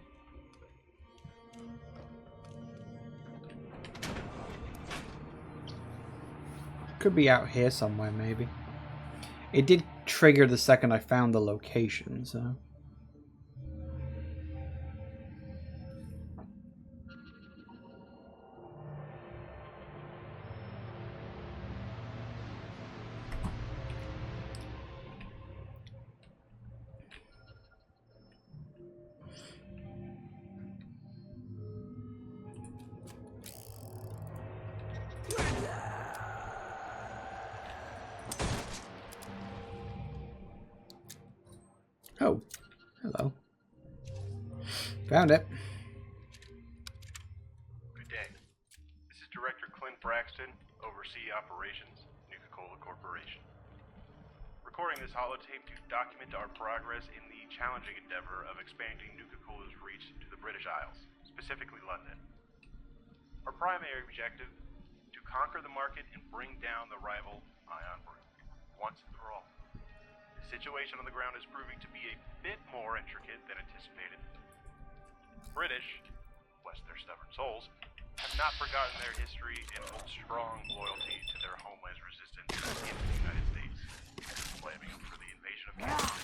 Could be out here somewhere, maybe. It did trigger the second I found the location, so... Oh, hello. Found it. Good day. This is Director Clint Braxton, Oversee Operations, Nuka-Cola Corporation. Recording this holotape to document our progress in the challenging endeavor of expanding Nuka-Cola's reach to the British Isles, specifically London. Our primary objective, to conquer the market and bring down the rival Ion-Brew, once and for all. The situation on the ground is proving to be a bit more intricate than anticipated. The British, bless their stubborn souls, have not forgotten their history and hold strong loyalty to their homeland's resistance in the United States, blaming them for the invasion of Canada.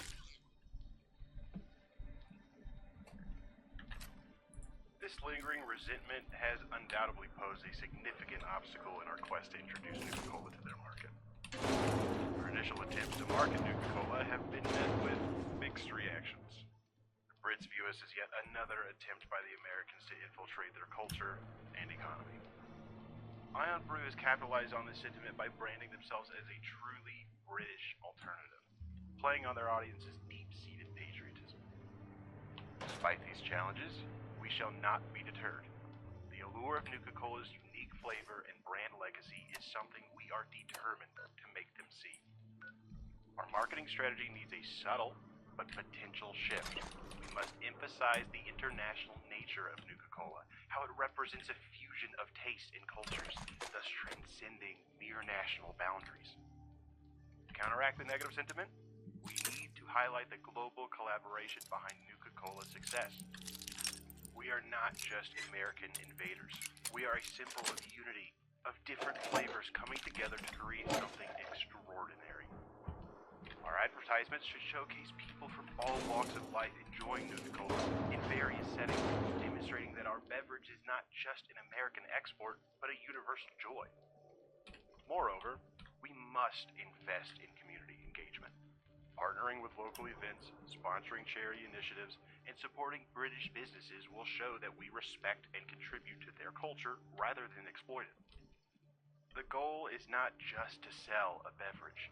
This lingering resentment has undoubtedly posed a significant obstacle in our quest to introduce Nuka-Cola to their market. Our initial attempts to market Nuka-Cola have been met with mixed reactions. The Brits view us as yet another attempt by the Americans to infiltrate their culture and economy. Ion-Brew has capitalized on this sentiment by branding themselves as a truly British alternative, playing on their audience's deep-seated patriotism. Despite these challenges, we shall not be deterred. The allure of Nuka-Cola's unique flavor and brand legacy is something we are determined to make them see. Our marketing strategy needs a subtle but potential shift. We must emphasize the international nature of Nuka-Cola, how it represents a fusion of tastes and cultures, thus transcending mere national boundaries. To counteract the negative sentiment, we need to highlight the global collaboration behind Nuka-Cola's success. We are not just American invaders. We are a symbol of unity, of different flavors coming together to create something extraordinary. Our advertisements should showcase people from all walks of life enjoying Nuka-Cola in various settings, demonstrating that our beverage is not just an American export, but a universal joy. Moreover, we must invest in community engagement. Partnering with local events, sponsoring charity initiatives, and supporting British businesses will show that we respect and contribute to their culture rather than exploit it. The goal is not just to sell a beverage.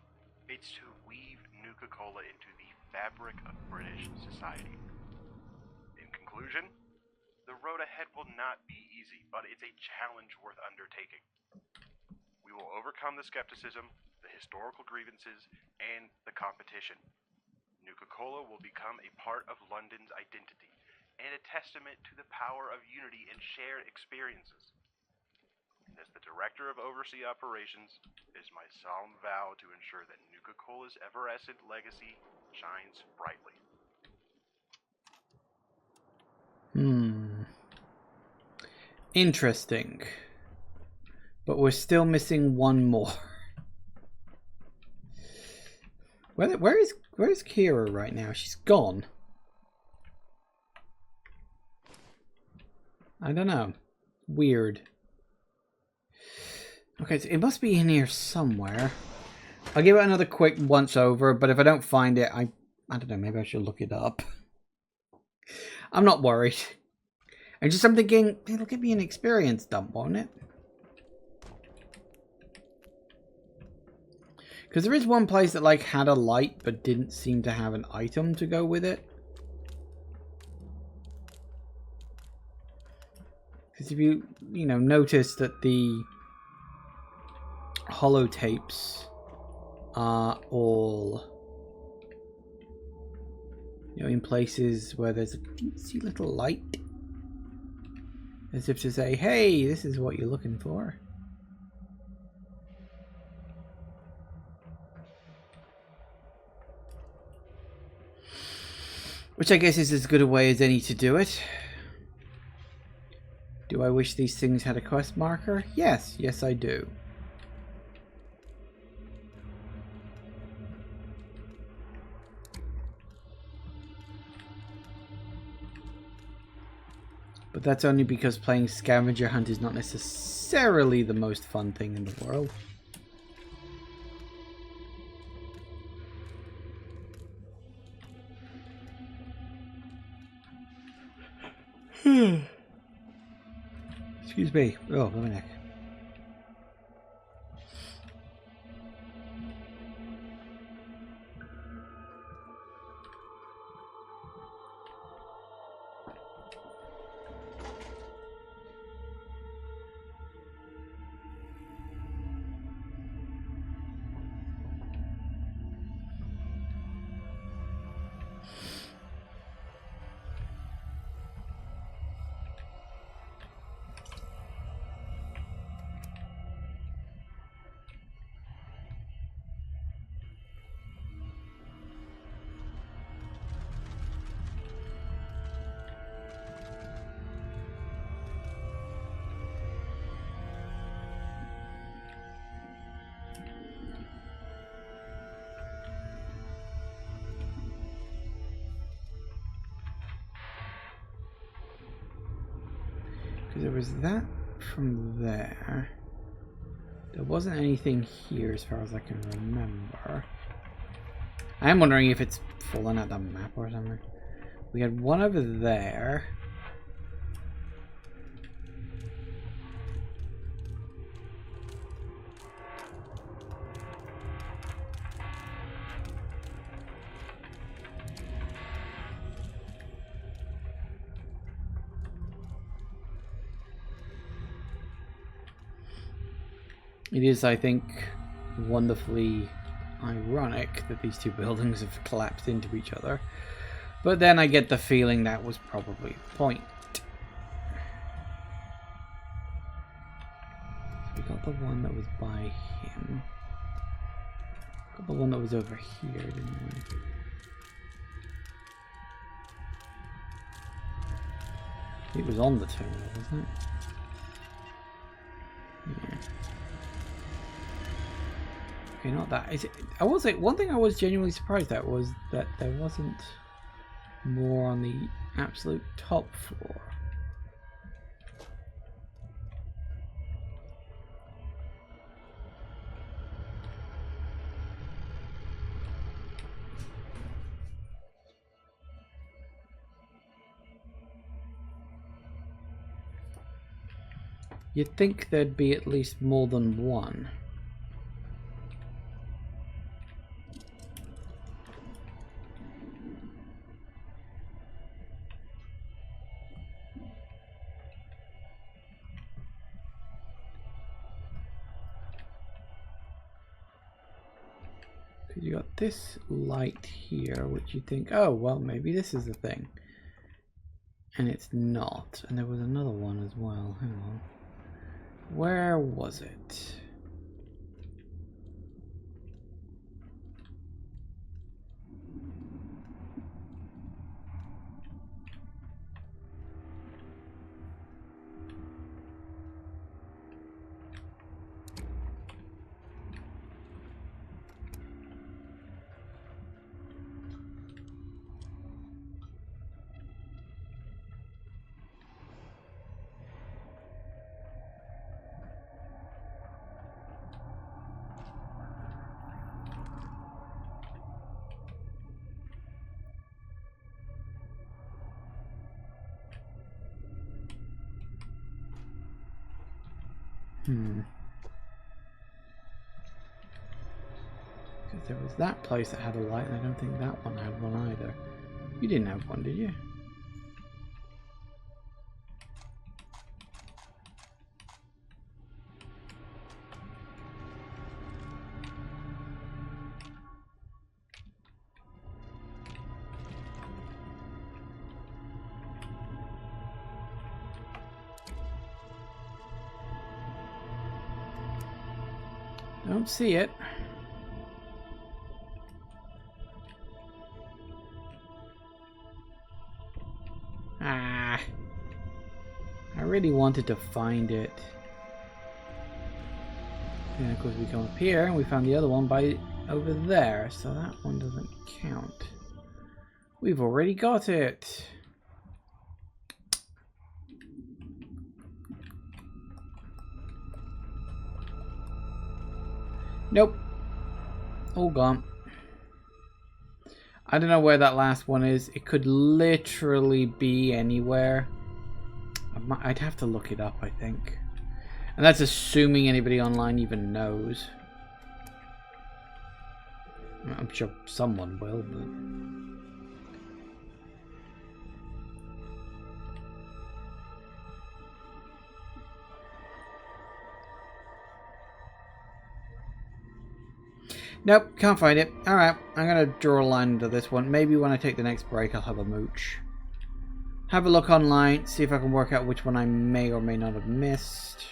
It's to weave Nuka-Cola into the fabric of British society. In conclusion, the road ahead will not be easy, but it's a challenge worth undertaking. We will overcome the skepticism, the historical grievances, and the competition. Nuka-Cola will become a part of London's identity and a testament to the power of unity and shared experiences. As the Director of Oversee Operations, it is my solemn vow to ensure that Nuka-Cola's evanescent legacy shines brightly. Interesting. But we're still missing one more. Where is Kira right now? She's gone. I don't know. Weird. Okay, so it must be in here somewhere. I'll give it another quick once over, but if I don't find it, I don't know, maybe I should look it up. I'm not worried. I'm just I'm thinking, it'll give me an experience dump, won't it? Because there is one place that like had a light but didn't seem to have an item to go with it. Because if you notice that the holotapes are all in places where there's a teensy little light, as if to say, hey, this is what you're looking for. Which I guess is as good a way as any to do it. Do I wish these things had a quest marker? Yes, yes I do. But that's only because playing scavenger hunt is not necessarily the most fun thing in the world. Excuse me. Oh, my neck. Because there was that from there. There wasn't anything here as far as I can remember. I am wondering if it's fallen out the map or something. We had one over there. It is, I think, wonderfully ironic that these two buildings have collapsed into each other. But then I get the feeling that was probably the point. So we got the one that was by him. Got the one that was over here, didn't we? It was on the terminal, wasn't it? Yeah. Okay, not that. Is it? I will say one thing I was genuinely surprised at was that there wasn't more on the absolute top floor. You'd think there'd be at least more than one. Because you got this light here, which you think, oh, well, maybe this is the thing. And it's not. And there was another one as well. Hang on. Where was it? There was that place that had a light, and I don't think that one had one either. You didn't have one, did you? Don't see it. Ah. I really wanted to find it. And of course we come up here and we found the other one by over there, so that one doesn't count. We've already got it. Nope. All gone. I don't know where that last one is. It could literally be anywhere. I'd have to look it up, I think. And that's assuming anybody online even knows. I'm sure someone will, but... Nope, can't find it. Alright, I'm going to draw a line under this one. Maybe when I take the next break I'll have a mooch. Have a look online, see if I can work out which one I may or may not have missed.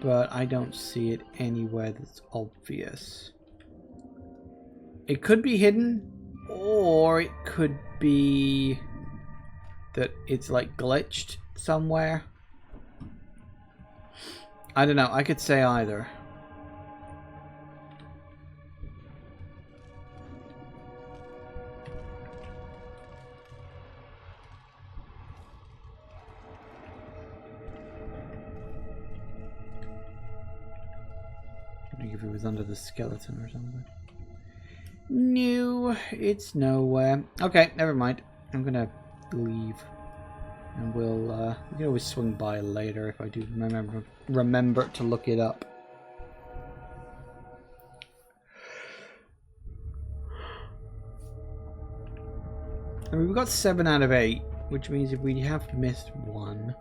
But I don't see it anywhere that's obvious. It could be hidden, or it could be that it's like glitched somewhere. I don't know, I could say either. If it was under the skeleton or something. No, it's nowhere. Okay, never mind. I'm gonna leave, and we can always swing by later if I do remember to look it up. I mean, we got 7 out of 8, which means if we have missed one,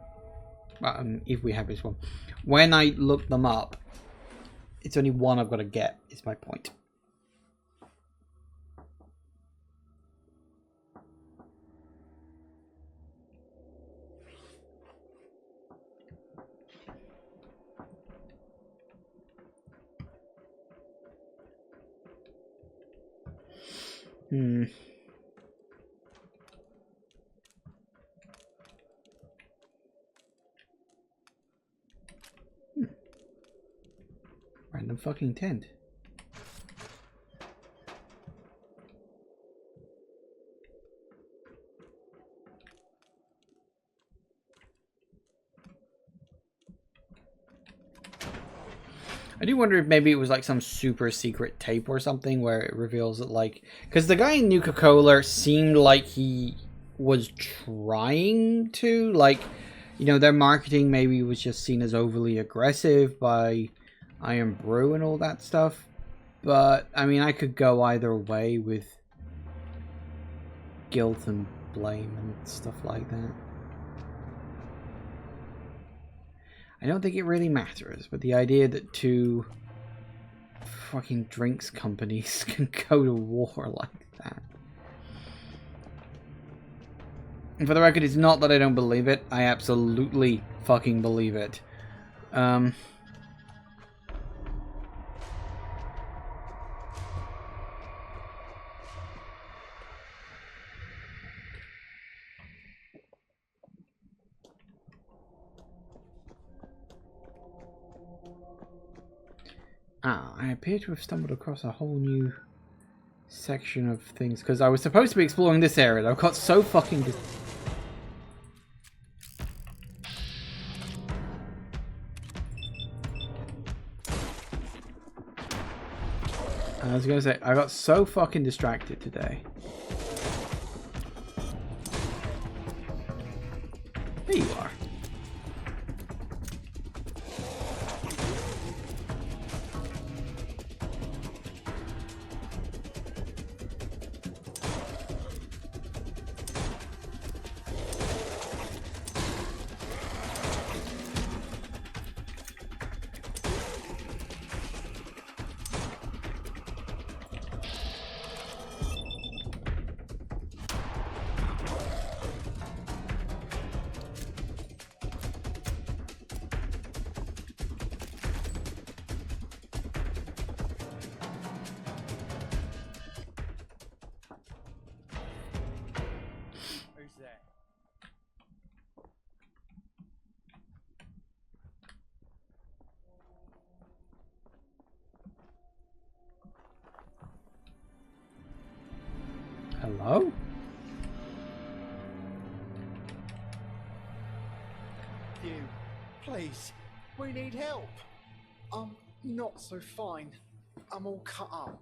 if we have missed one, when I look them up, it's only one I've got to get, is my point. Random fucking tent. I do wonder if maybe it was like some super secret tape or something where it reveals that, like, because the guy in Nuka-Cola seemed like he was trying to, like, you know, their marketing maybe was just seen as overly aggressive by Ion-Brew and all that stuff. But, I mean, I could go either way with guilt and blame and stuff like that. I don't think it really matters, but the idea that 2 fucking drinks companies can go to war like that. And for the record, it's not that I don't believe it. I absolutely fucking believe it. I appear to have stumbled across a whole new section of things, because I was supposed to be exploring this area. I got so fucking... I was gonna say, I got so fucking distracted today. There you are. you. Please, we need help. I'm not so fine. I'm all cut up.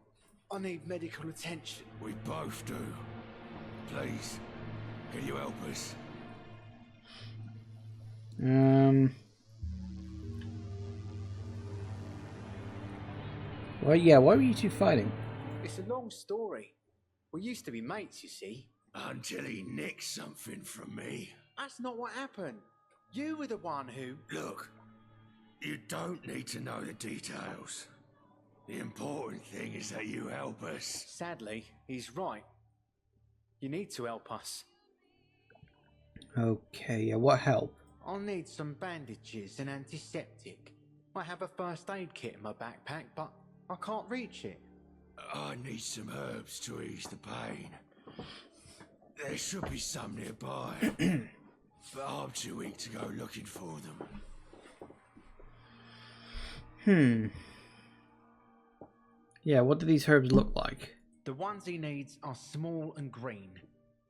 I need medical attention. We both do. Please, can you help us? Well, yeah, why were you two fighting? It's a long story. We used to be mates, you see. Until he nicked something from me. That's not what happened. You were the one who... Look, you don't need to know the details. The important thing is that you help us. Sadly, he's right. You need to help us. Okay, yeah, what help? I'll need some bandages and antiseptic. I have a first aid kit in my backpack, but I can't reach it. I need some herbs to ease the pain. There should be some nearby. But I'm too weak to go looking for them. Yeah, what do these herbs look like? The ones he needs are small and green,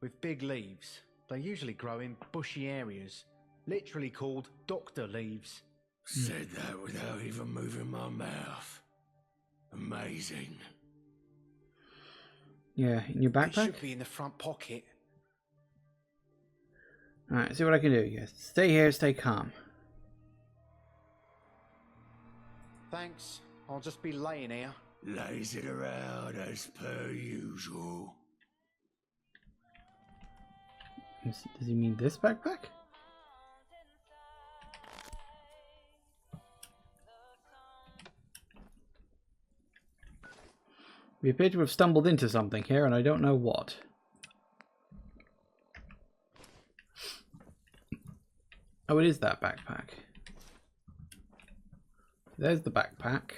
with big leaves. They usually grow in bushy areas, literally called doctor leaves. Said that without even moving my mouth. Amazing. Yeah, in your It backpack? should be in the front pocket. Alright, see what I can do. Yes, stay here, stay calm. Thanks. I'll just be laying here. Lays it around as per usual. Does he mean this backpack? We appear to have stumbled into something here, and I don't know what. Oh, it is that backpack. There's the backpack.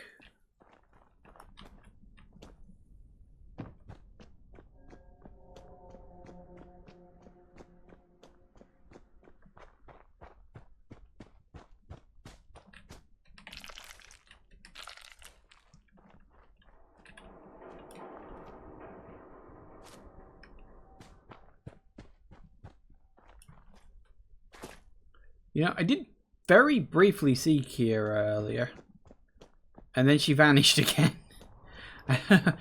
You know, I did very briefly see Kira earlier. And then she vanished again. I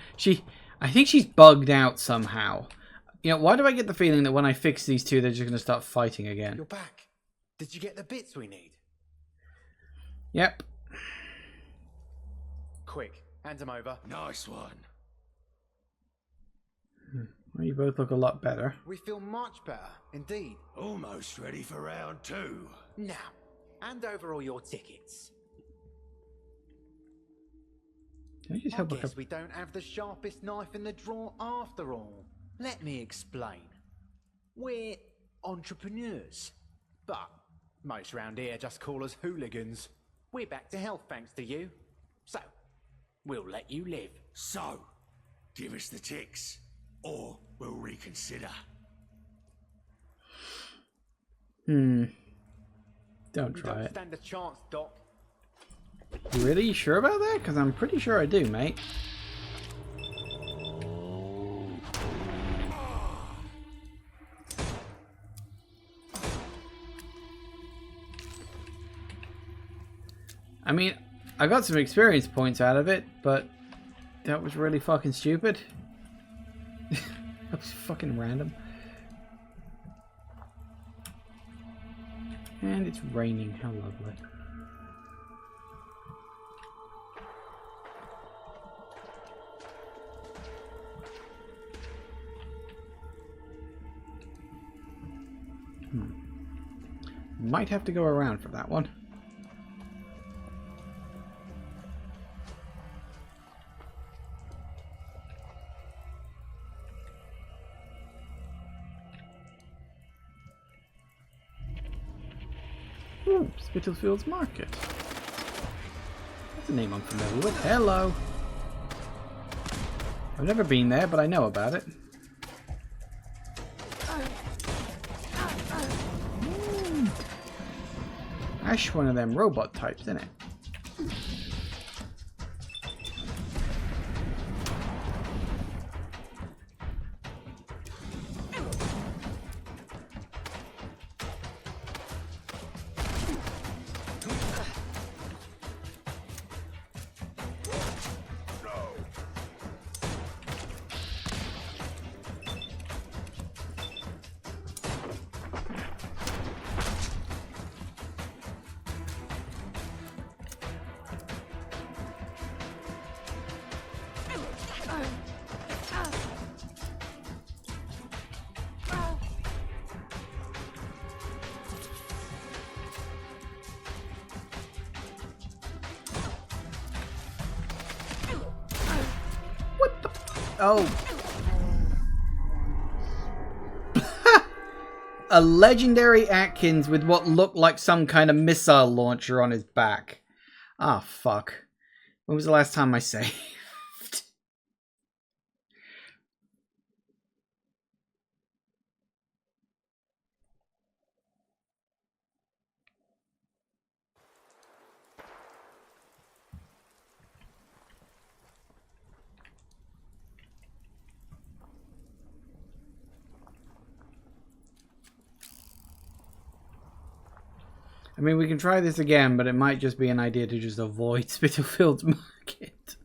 think she's bugged out somehow. You know, why do I get the feeling that when I fix these two, they're just going to start fighting again? You're back. Did you get the bits we need? Yep. Quick, hand them over. Nice one. Well, you both look a lot better. We feel much better, indeed. Almost ready for round 2. Now, hand over all your tickets. Can I just I help guess look up? we don't have the sharpest knife in the drawer after all. Let me explain. We're entrepreneurs. But most round here just call us hooligans. We're back to health thanks to you. So, we'll let you live. So, give us the ticks, or we'll reconsider. Don't You try don't it. stand a chance, Doc. You really sure about that? Because I'm pretty sure I do, mate. I mean, I got some experience points out of it, but that was really fucking stupid. That was fucking random. And it's raining. How lovely. Might have to go around for that one. Ooh, Spitalfields Market. That's a name I'm familiar with. Hello. I've never been there, but I know about it. Ash, one of them robot types, isn't it? Oh. A legendary Atkins with what looked like some kind of missile launcher on his back. Ah, fuck. When was the last time I saved? I mean, we can try this again, but it might just be an idea to just avoid Spitalfield's Market.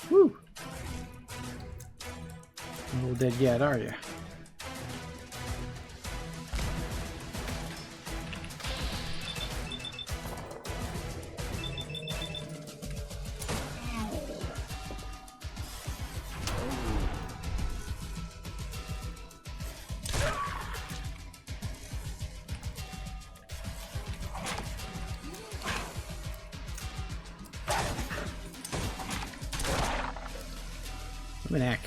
Whew. Not all dead yet, are you? An heck.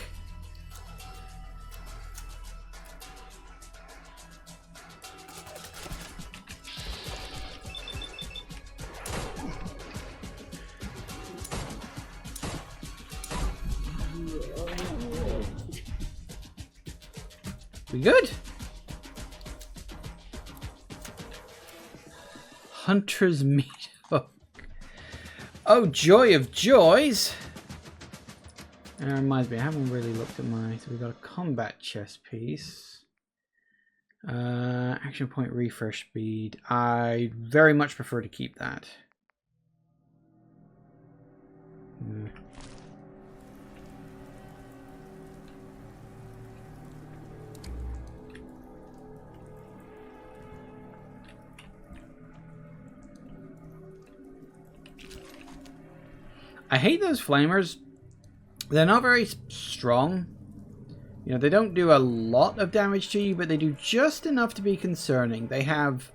We good? Hunter's meat. Oh, joy of joys! That reminds me, I haven't really looked at my... So we got a combat chess piece. Action point refresh speed. I very much prefer to keep that. I hate those flamers. They're not very strong. You know, they don't do a lot of damage to you, but they do just enough to be concerning. They have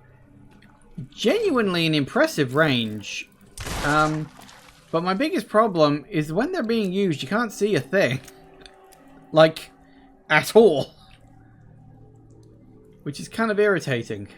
genuinely an impressive range. But my biggest problem is when they're being used, you can't see a thing. Like, at all. Which is kind of irritating.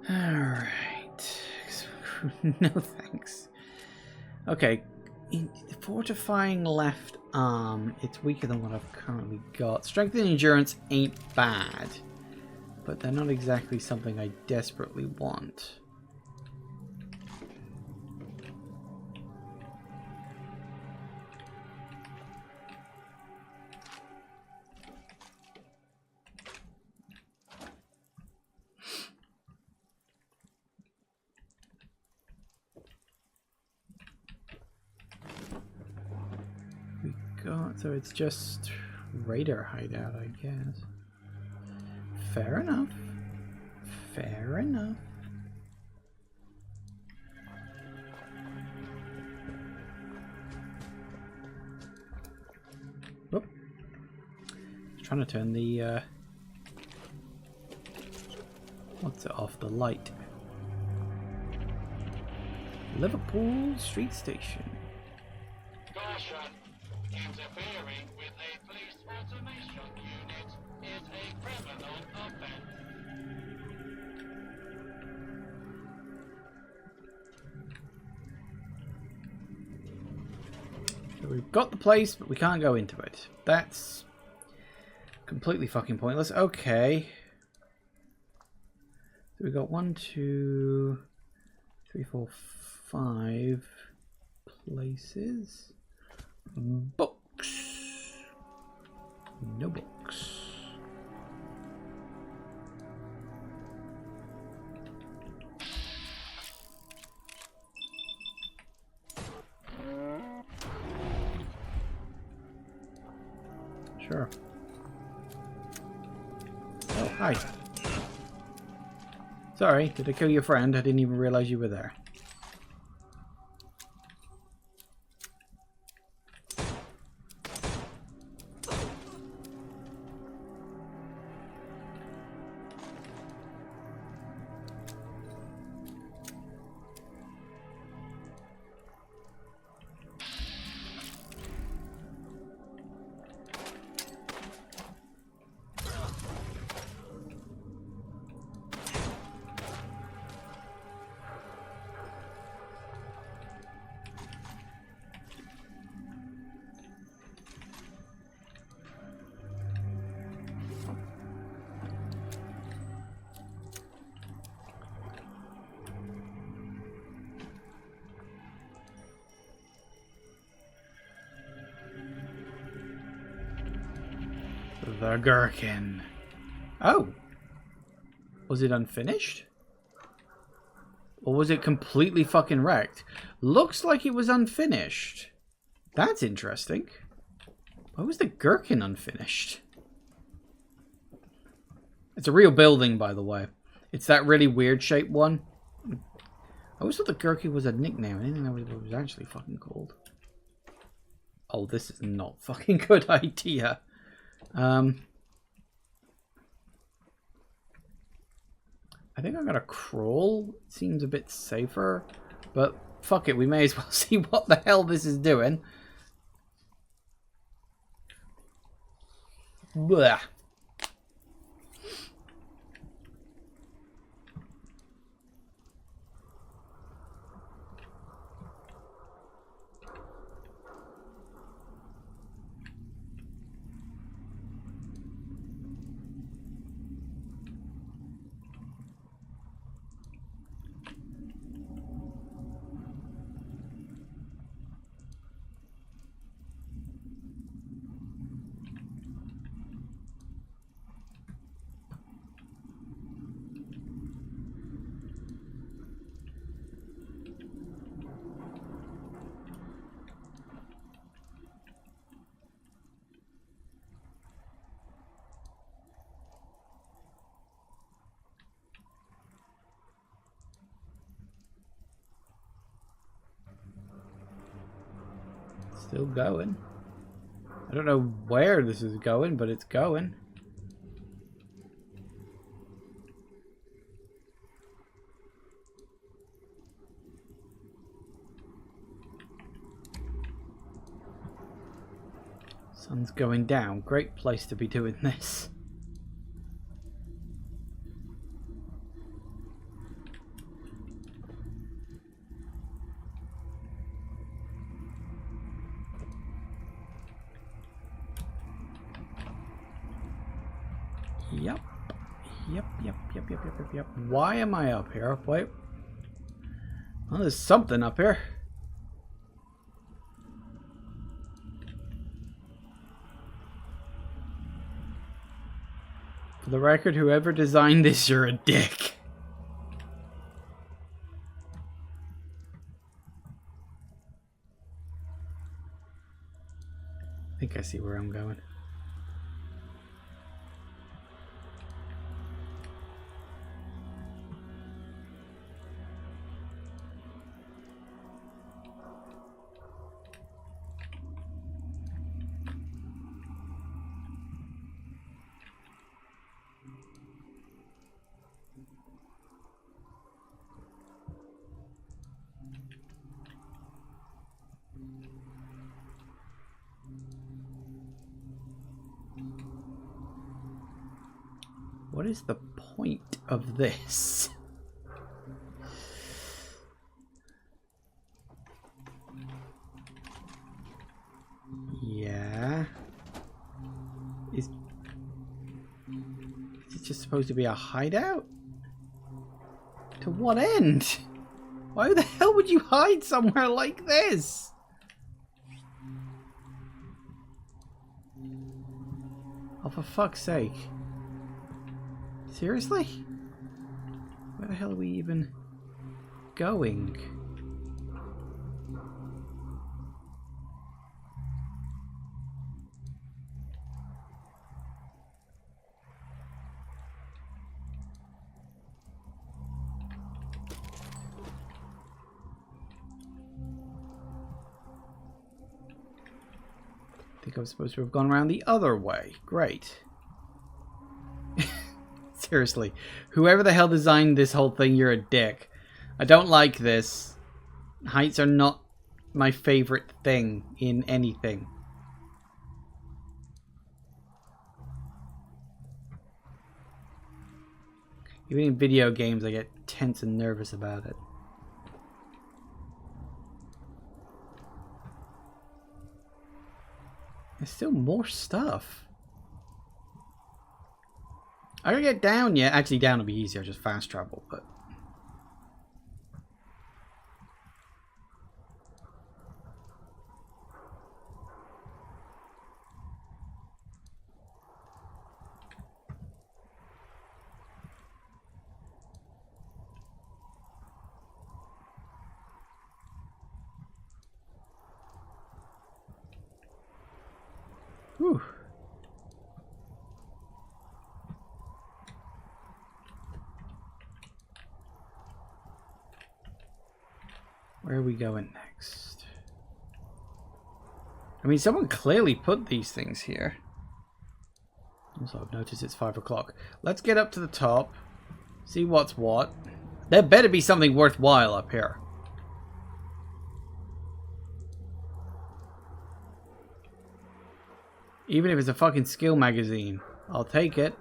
Alright. No thanks. Okay, fortifying left arm. It's weaker than what I've currently got. Strength and endurance ain't bad, but they're not exactly something I desperately want. So it's just raider hideout, I guess. Fair enough. Fair enough. Whoop. Trying to turn the what's it off? The light. Liverpool Street Station. Caution. Interfering with a police automation unit is a criminal offense. So we've got the place, but we can't go into it. That's completely fucking pointless. Okay. So we've got 1, 2, 3, 4, 5 places. Books. No books. Sure. Oh, hi. Sorry, did I kill your friend? I didn't even realize you were there. The gherkin. Oh. Was it unfinished? Or was it completely fucking wrecked? Looks like it was unfinished. That's interesting. Why was the gherkin unfinished? It's a real building, by the way. It's that really weird shaped one. I always thought the gherkin was a nickname. I didn't know what it was actually fucking called. Oh, this is not fucking good idea. I think I'm gonna crawl. Seems a bit safer, but fuck it, we may as well see what the hell this is doing. Blah. Still going. I don't know where this is going, but it's going. Sun's going down. Great place to be doing this. Yep. Yep. Why am I up here? Wait. Well, there's something up here. For the record, whoever designed this, you're a dick. I think I see where I'm going. What is the point of this? Yeah. Is it just supposed to be a hideout? To what end? Why the hell would you hide somewhere like this? Oh, for fuck's sake. Seriously? Where the hell are we even going? I think I was supposed to have gone around the other way. Great. Seriously, whoever the hell designed this whole thing, you're a dick. I don't like this. Heights are not my favorite thing in anything. Even in video games, I get tense and nervous about it. There's still more stuff. I gotta get down yet. Actually, down will be easier, just fast travel, but... Whew. Where are we going next? I mean, someone clearly put these things here. Also, I've noticed it's 5 o'clock. Let's get up to the top. See what's what. There better be something worthwhile up here. Even if it's a fucking skill magazine. I'll take it.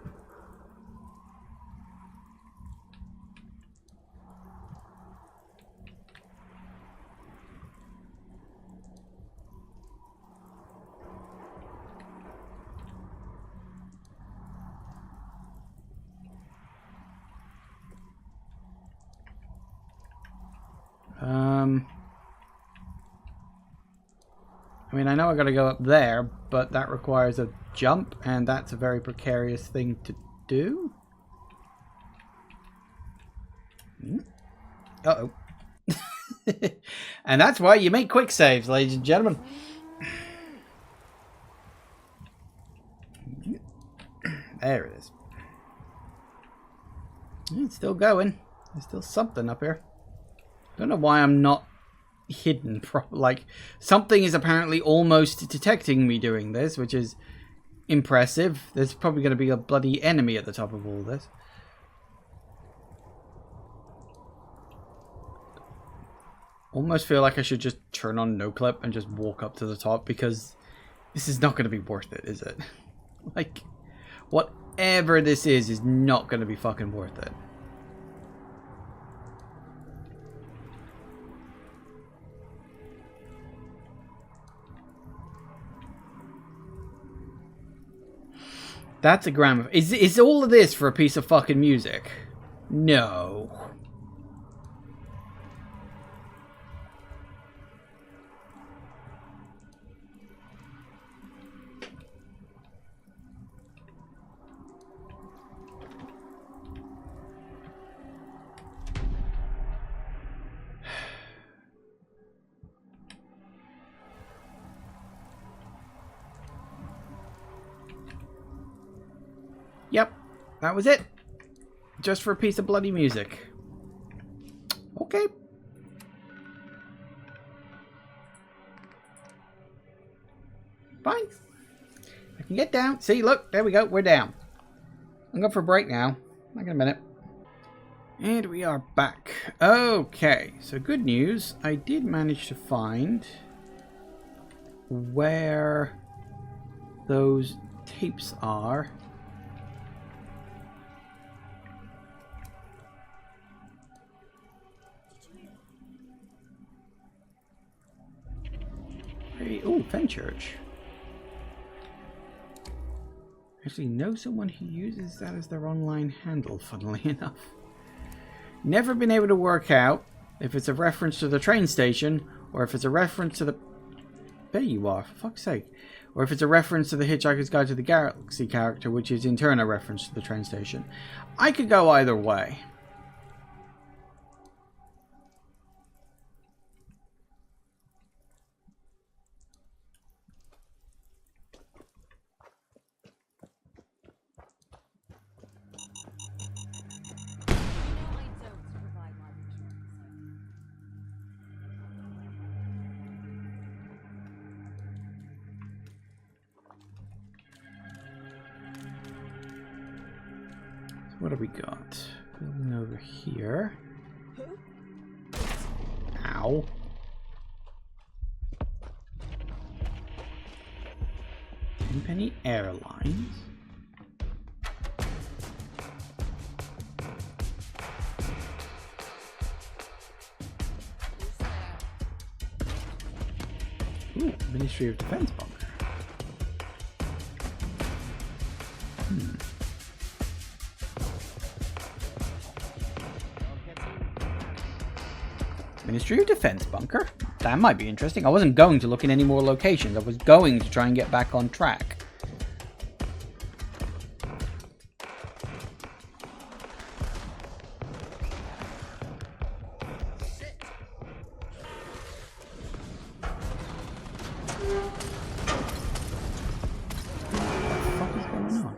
I mean, I know I gotta go up there, but that requires a jump, and that's a very precarious thing to do. Uh-oh. And that's why you make quick saves, ladies and gentlemen. There it is. It's still going. There's still something up here. Don't know why I'm not hidden. Like, something is apparently almost detecting me doing this, which is impressive. There's probably going to be a bloody enemy at the top of all this. Almost feel like I should just turn on no clip and just walk up to the top, because this is not going to be worth it, is it? Like, whatever this is not going to be fucking worth it. That's a gramophone. Is all of this for a piece of fucking music? No. Yep, that was it. Just for a piece of bloody music. Okay. Fine. I can get down. See, look, there we go. We're down. I'm going for a break now. Back in a minute. And we are back. Okay, so good news. I did manage to find where those tapes are. Oh, Fenchurch. Actually know someone who uses that as their online handle, funnily enough. Never been able to work out if it's a reference to the train station or if it's a reference to the... There you are, for fuck's sake. Or if it's a reference to the Hitchhiker's Guide to the Galaxy character, which is in turn a reference to the train station. I could go either way. What have we got? Building over here. Ow. Tenpenny Airlines. Ooh, Ministry of Defense bunker. Ministry of Defense bunker? That might be interesting. I wasn't going to look in any more locations. I was going to try and get back on track. What the fuck is going on?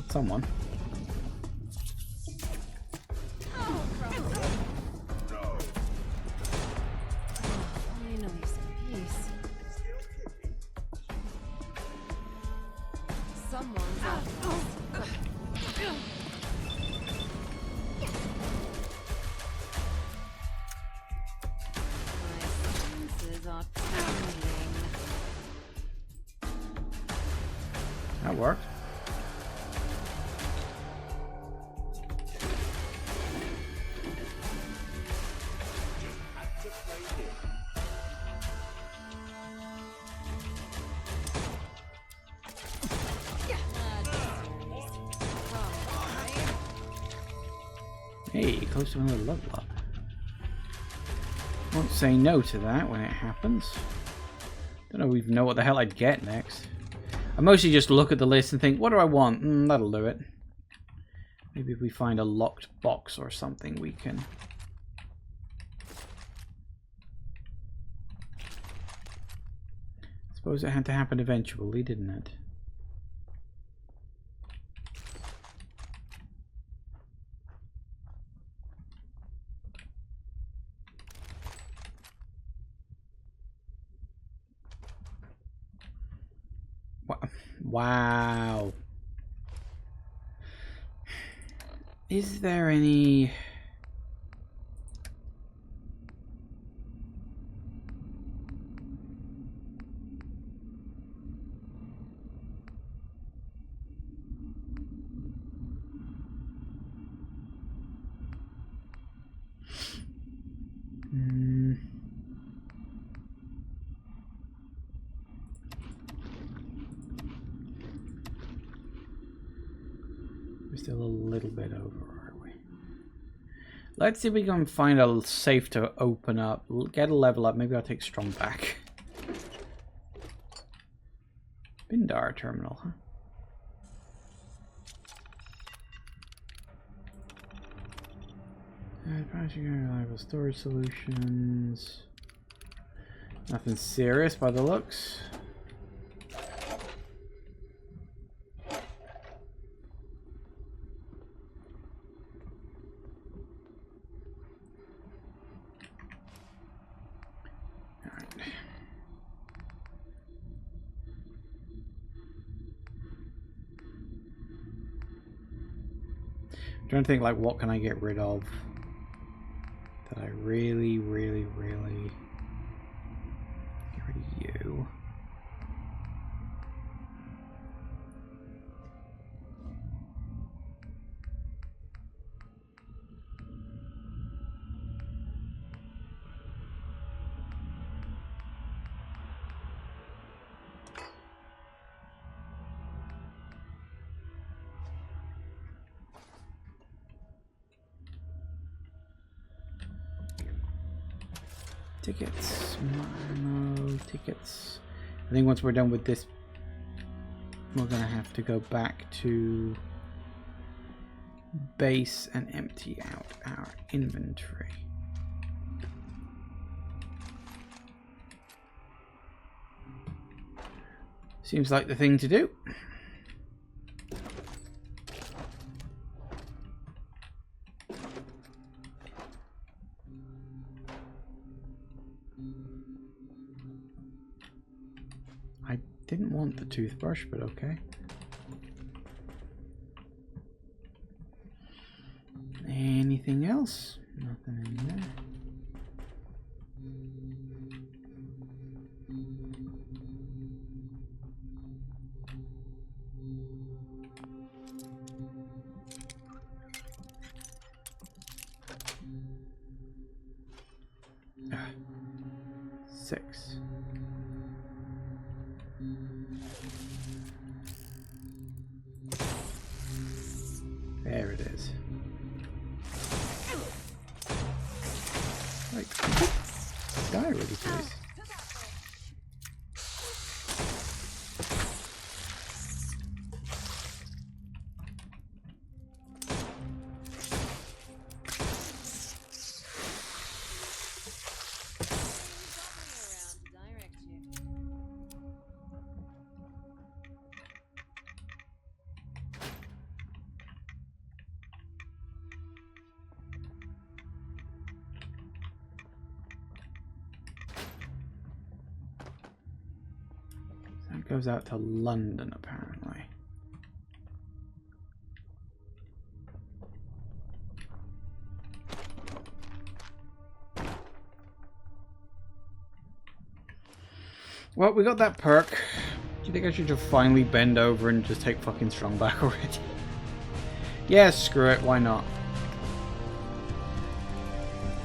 Someone. That worked. Hey, close to another level up. Won't say no to that when it happens. Don't even know what the hell I'd get next. I mostly just look at the list and think, what do I want? That'll do it. Maybe if we find a locked box or something, we can... I suppose it had to happen eventually, didn't it? Wow. Is there any... We're still a little bit over, aren't we? Let's see if we can find a safe to open up. Get a level up. Maybe I'll take strong back. Bindar terminal, huh? Reliable storage solutions. Nothing serious by the looks. I'm trying to think, like, what can I get rid of that I really get rid of you. Tickets. No tickets. I think once we're done with this, we're gonna have to go back to base and empty out our inventory. Seems like the thing to do. I didn't want the toothbrush, but okay. Anything else? Nothing in there. Ah, 6. There it is. Like, die already, please. That goes out to London, apparently. Well, we got that perk. Do you think I should just finally bend over and just take fucking strong back already? Yeah, screw it, why not?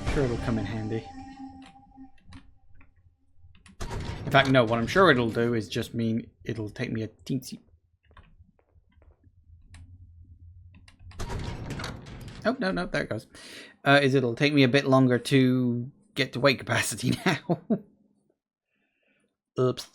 I'm sure it'll come in handy. In fact, no, what I'm sure it'll do is just mean it'll take me a teensy... Oh, no, there it goes. It'll take me a bit longer to get to weight capacity now. Oops.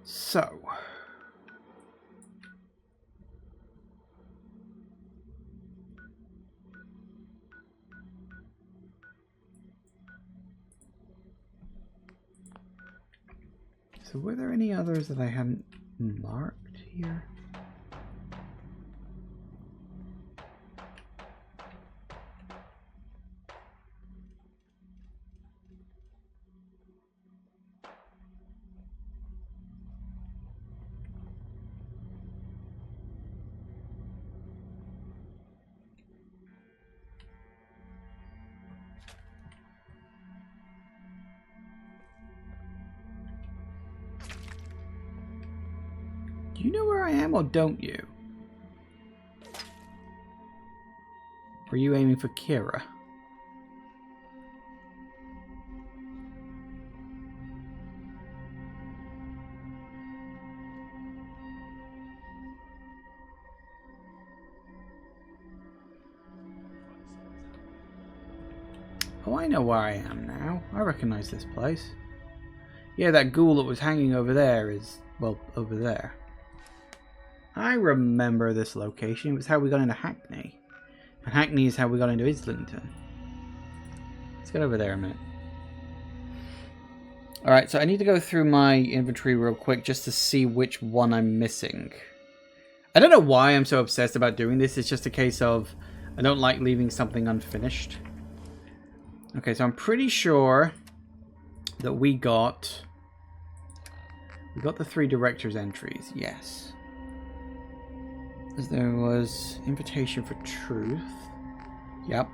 So, So were there any others that I hadn't marked here? Do you know where I am or don't you? Or are you aiming for Kira? Oh, I know where I am now. I recognize this place. Yeah, that ghoul that was hanging over there is, well, over there. I remember this location. It was how we got into Hackney. And Hackney is how we got into Islington. Let's get over there a minute. Alright, so I need to go through my inventory real quick just to see which one I'm missing. I don't know why I'm so obsessed about doing this. It's just a case of I don't like leaving something unfinished. Okay, so I'm pretty sure that we got the 3 director's entries. Yes. There was Invitation for Truth. Yep.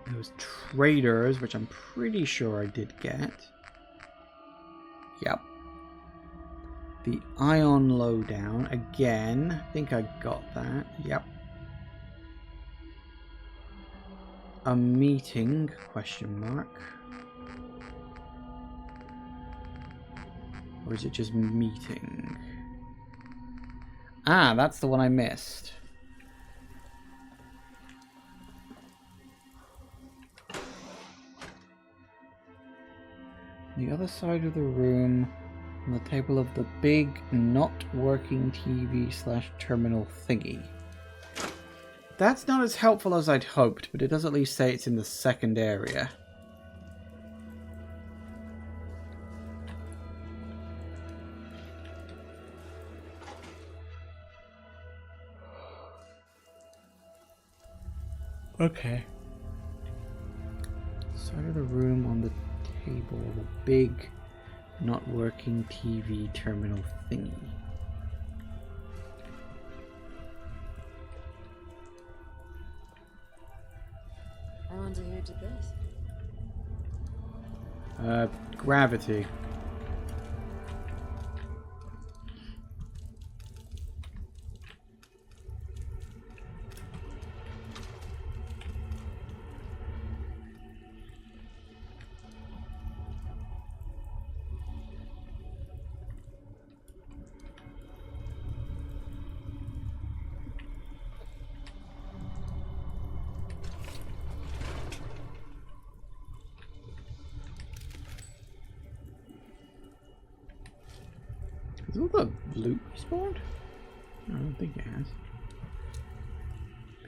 There was Traders, which I'm pretty sure I did get. Yep. The Ion Lowdown. Again. I think I got that. Yep. A meeting? Question mark. Or is it just meeting? Ah, that's the one I missed. The other side of the room, on the table of the big, not working TV/terminal thingy. That's not as helpful as I'd hoped, but it does at least say it's in the second area. Okay. Side of the room on the table, the big, not working TV terminal thingy. I wonder who did this. Gravity. Has all the loot respawned? I don't think it has.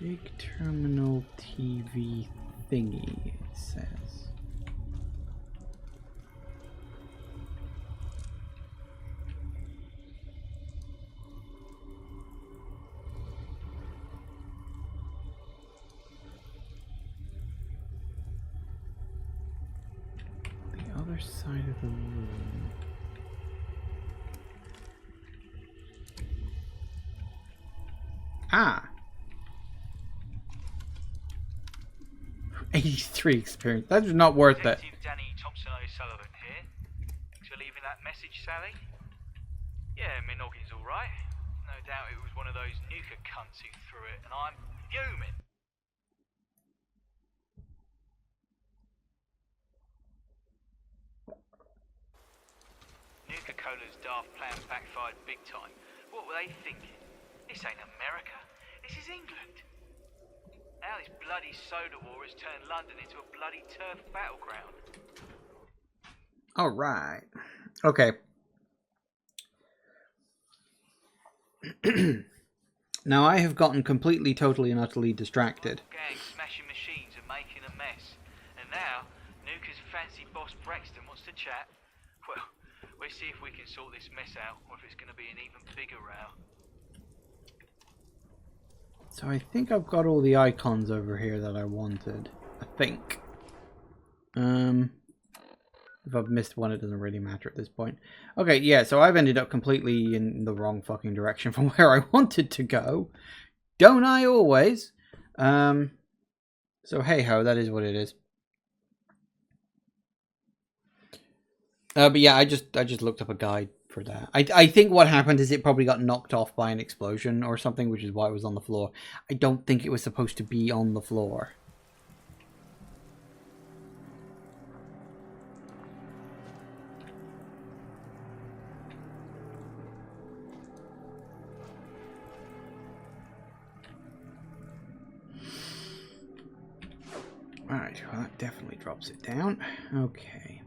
Big terminal TV thingy, it says. The other side of the room. Ah! 83 experience. That is not worth it. Detective Danny Thompson O'Sullivan here. Thanks for leaving that message, Sally. Yeah, my noggin's alright. No doubt it was one of those Nuka cunts who threw it, and I'm fuming. Nuka-Cola's daft plan backfired big time. What were they thinking? This ain't America. This is England. Now this bloody soda war has turned London into a bloody turf battleground. Alright. Okay. Now I have gotten completely, totally, and utterly distracted. Gang smashing machines and making a mess. And now, Nuka's fancy boss Braxton wants to chat. Well, Let's see if we can sort this mess out, or if it's going to be an even bigger row. So I think I've got all the icons over here that I wanted. I think. If I've missed one, it doesn't really matter at this point. Okay, yeah, so I've ended up completely in the wrong fucking direction from where I wanted to go. Don't I always? So hey ho, that is what it is. But yeah, I just looked up a guide for that. I think what happened is it probably got knocked off by an explosion or something, which is why it was on the floor. I don't think it was supposed to be on the floor. Alright, well that definitely drops it down. Okay.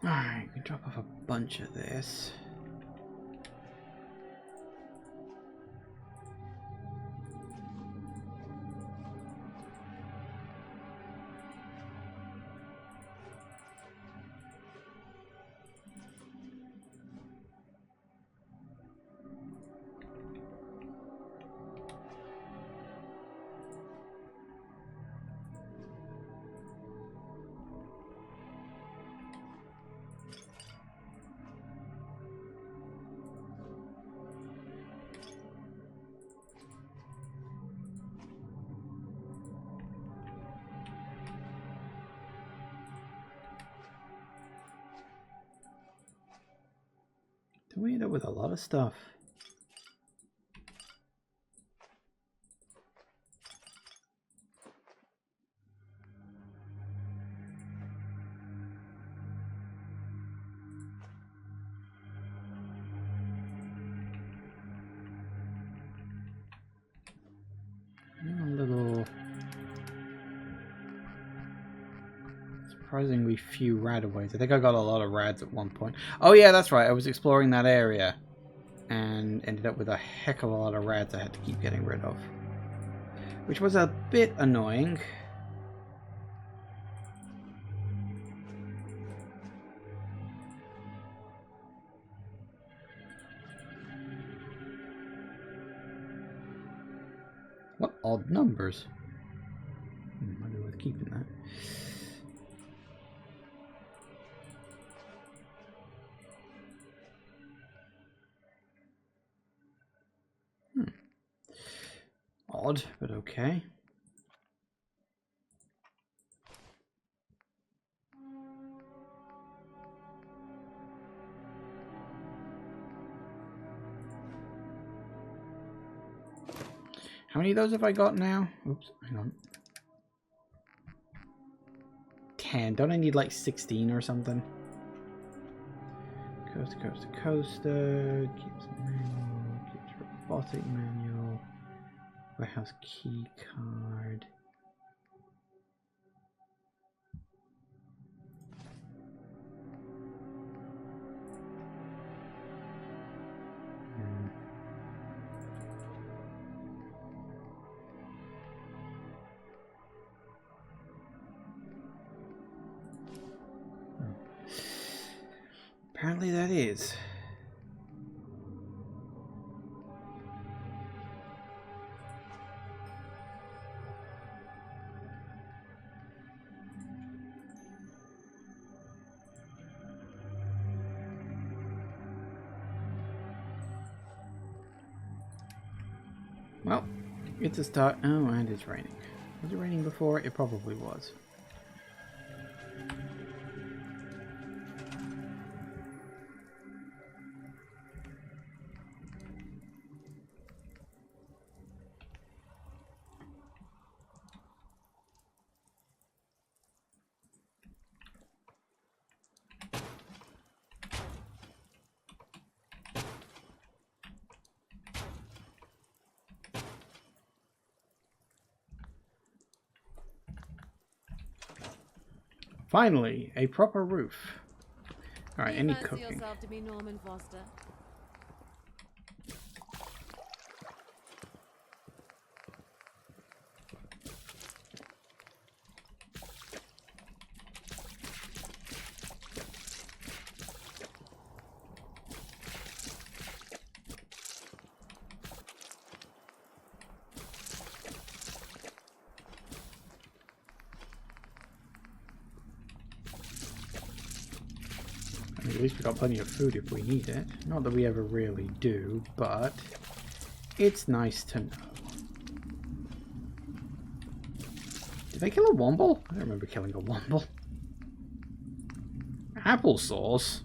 Alright, we can drop off a bunch of this. We end up with a lot of stuff. A little surprisingly few radaways. I think I got a lot of rads at one point. Oh yeah, that's right. I was exploring that area and ended up with a heck of a lot of rads I had to keep getting rid of, which was a bit annoying. What odd numbers? Might be worth keeping that. Odd, but okay. How many of those have I got now? Oops, hang on. 10. Don't I need like 16 or something? Coast to coast to coaster. Keeps manual. Keeps robotic manual. Warehouse key card. Apparently that is. Well, it's a start. Oh, and it's raining. Was it raining before? It probably was. Finally, a proper roof. Alright, any Fancy cooking? yourself to be Norman Foster? I mean, at least we've got plenty of food if we need it. Not that we ever really do, but it's nice to know. Did they kill a womble? I don't remember killing a womble. Applesauce?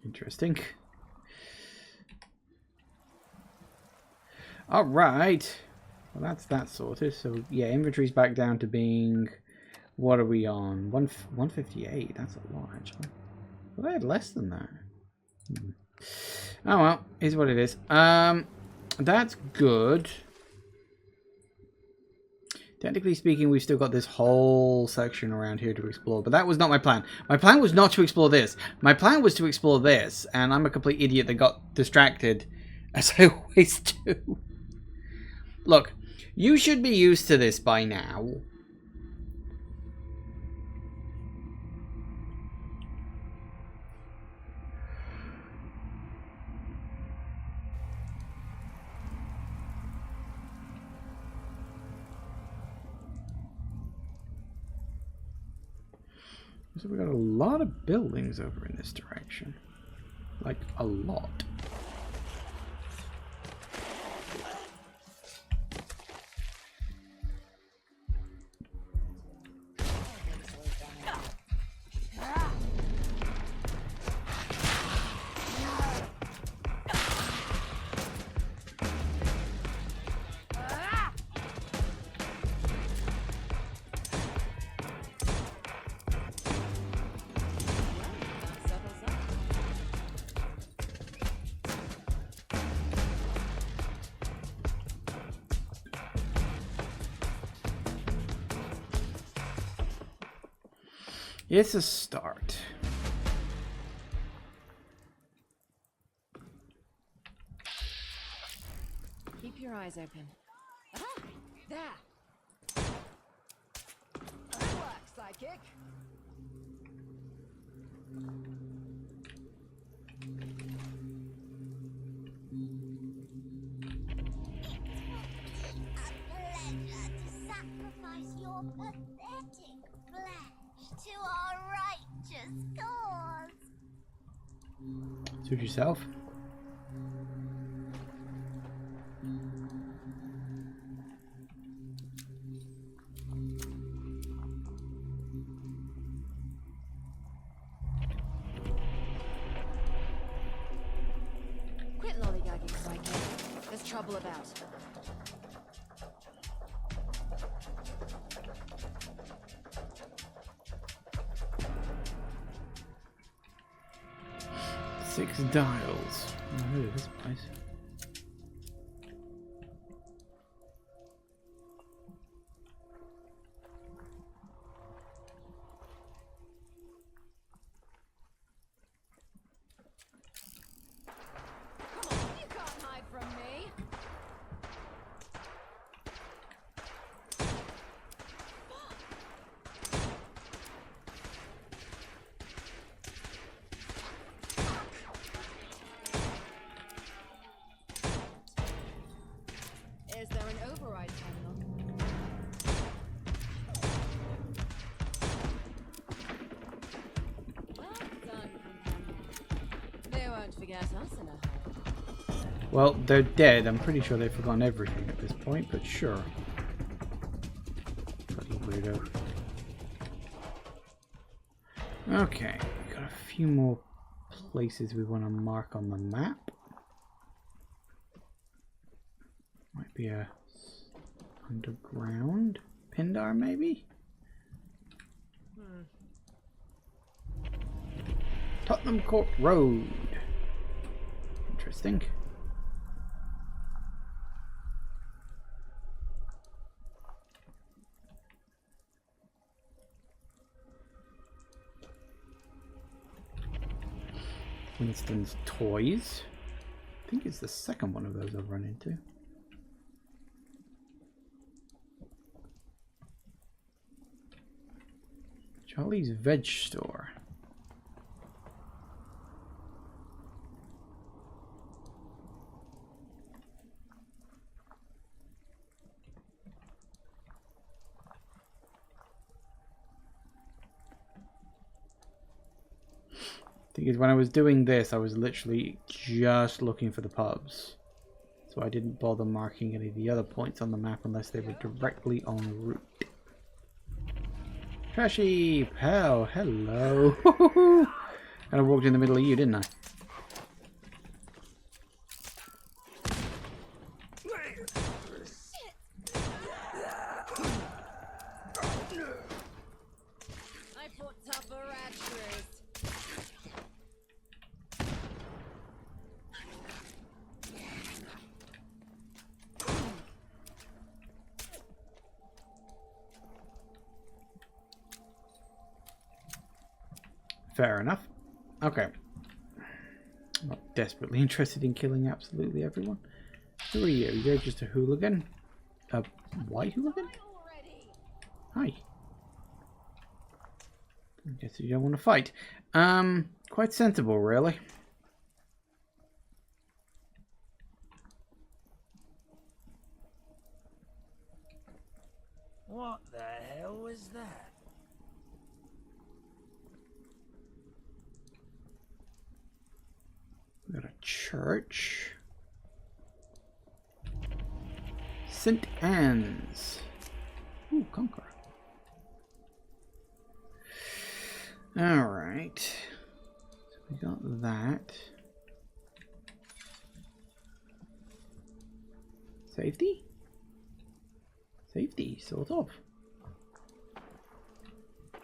Interesting. Alright. Well, that's that sorted. So, yeah, inventory's back down to being... What are we on? 158. That's a lot, actually. Well, I had less than that. Oh, well. Is what it is. That's good. Technically speaking, we've still got this whole section around here to explore, but that was not my plan. My plan was not to explore this. My plan was to explore this, and I'm a complete idiot that got distracted, as I always do. Look, you should be used to this by now. So we got a lot of buildings over in this direction. Like, a lot. It's a start. Keep your eyes open. Ah, there. Good work, psychic. Your pathetic flesh to our righteous cause. Suit yourself. Quit lollygagging, psychic. There's trouble about. Six dials. Oh, look at this place. Come on, you can't hide from me. Well, they're dead. I'm pretty sure they've forgotten everything at this point, but sure. Bloody weirdo. Okay, we've got a few more places we want to mark on the map. Might be a underground Pindar, maybe? Tottenham Court Road. Interesting. Winston's Toys. I think it's the second one of those I've run into. Charlie's Veg Store. Thing is, when I was doing this, I was literally just looking for the pubs. So I didn't bother marking any of the other points on the map unless they were directly en route. Trashy pal, hello. And I walked in the middle of you, didn't I? I fought tougher actors. Fair enough. Okay. I'm not desperately interested in killing absolutely everyone. Who are you? You're just a hooligan? A white hooligan? Hi. I guess you don't want to fight. Quite sensible, really. What the hell was that? We got a church. St. Anne's. Ooh, Conqueror. Alright. So we got that. Safety? Safety, sort of. I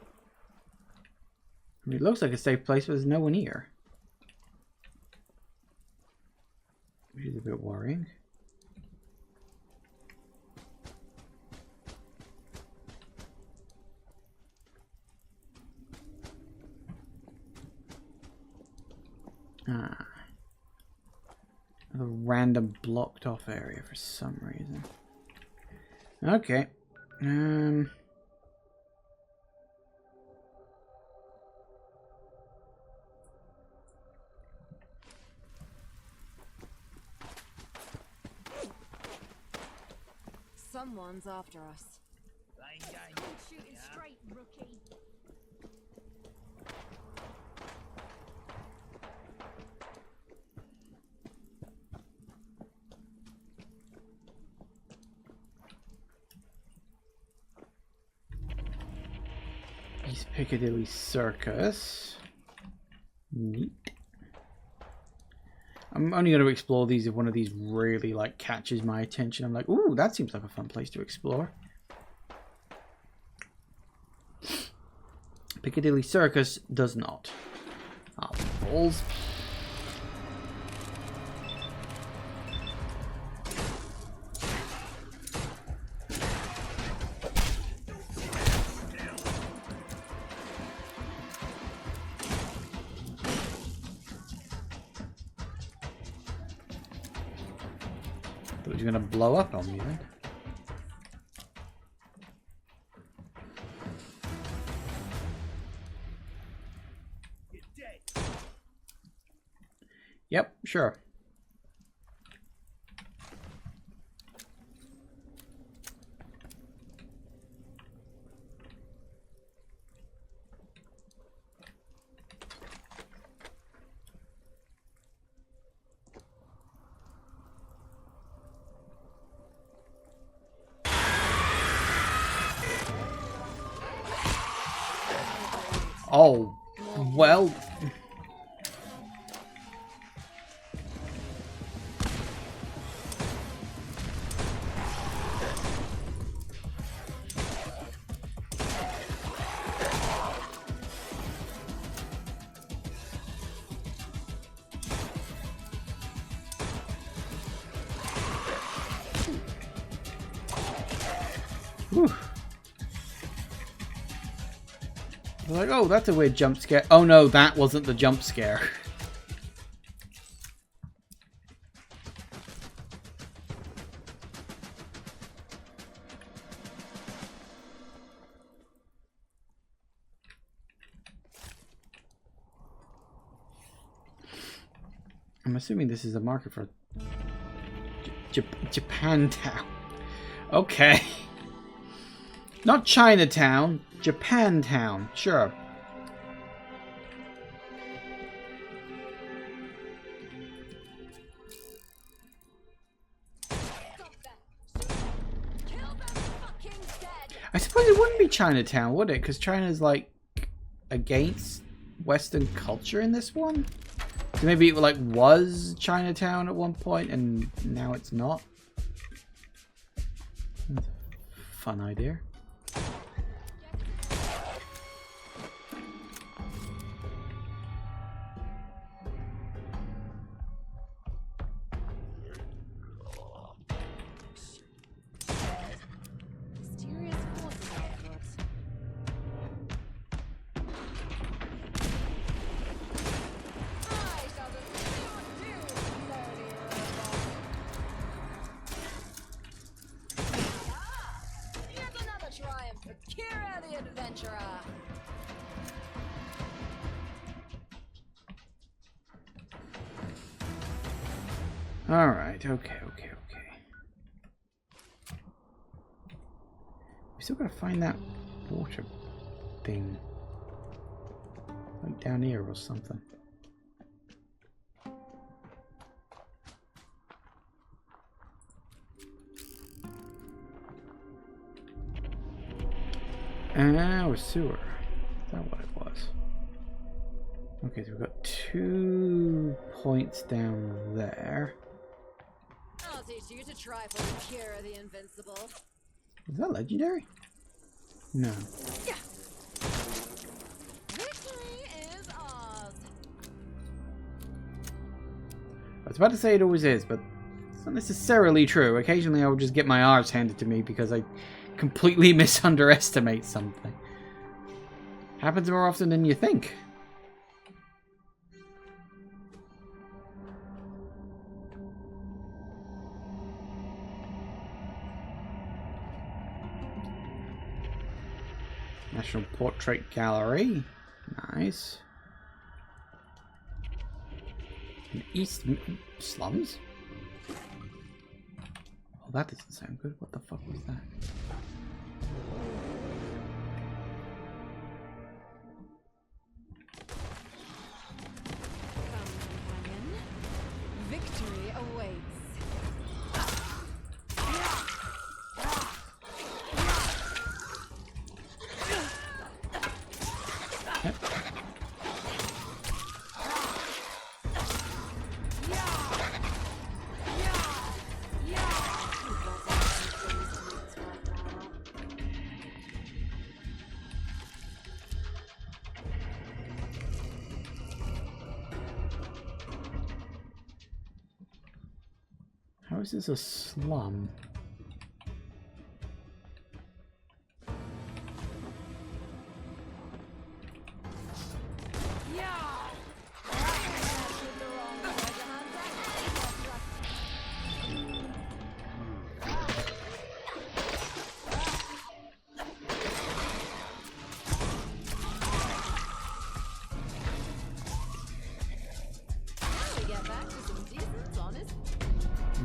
mean, it looks like a safe place, but there's no one here. Which is a bit worrying. Ah. Another random blocked off area for some reason. Okay. Someone's after us. Shooting straight, rookie. East Piccadilly Circus. Neat. I'm only going to explore these if one of these really like catches my attention. I'm like, ooh, that seems like a fun place to explore. Piccadilly Circus does not. Ah, balls. Thought it was going to blow up on me then. Yep, sure. Oh, well. Whew. Like, oh, that's a weird jump scare. Oh no, that wasn't the jump scare. I'm assuming this is a marker for Japantown. Okay. Not Chinatown, Japantown. Sure. I suppose it wouldn't be Chinatown, would it? Because China's like against Western culture in this one. So maybe it like was Chinatown at one point and now it's not. Fun idea. Alright, okay. We still gotta find that water thing. Like down here or something. Ah, a sewer. Is that what it was? Okay, so we've got 2 points down there. I'll teach you to try for the cure of the invincible. Is that legendary? No. Yeah. Victory is ours. I was about to say it always is, but it's not necessarily true. Occasionally I will just get my arse handed to me because I completely misunderestimate something. Happens more often than you think. National Portrait Gallery. Nice. And East Slums? Oh, that doesn't sound good. What the fuck was that? Victory awaits. How is this a slum?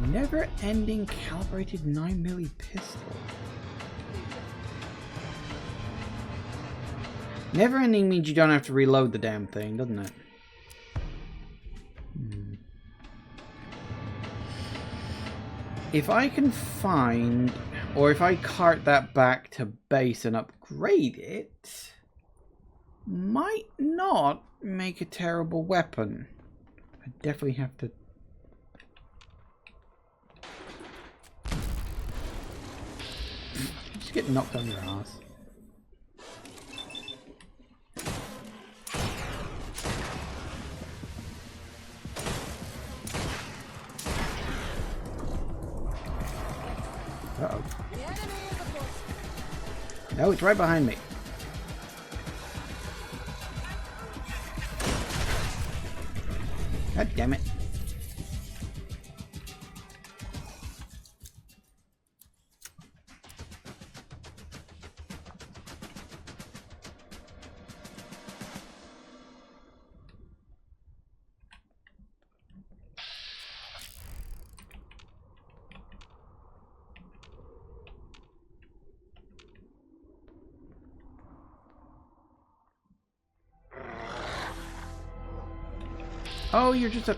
Never-ending calibrated 9mm pistol. Never-ending means you don't have to reload the damn thing, doesn't it? If I can find, or if I cart that back to base and upgrade it, might not make a terrible weapon. I definitely have to... Just get knocked on your ass. Uh-oh. No, it's right behind me. God damn it. Oh, you're just a...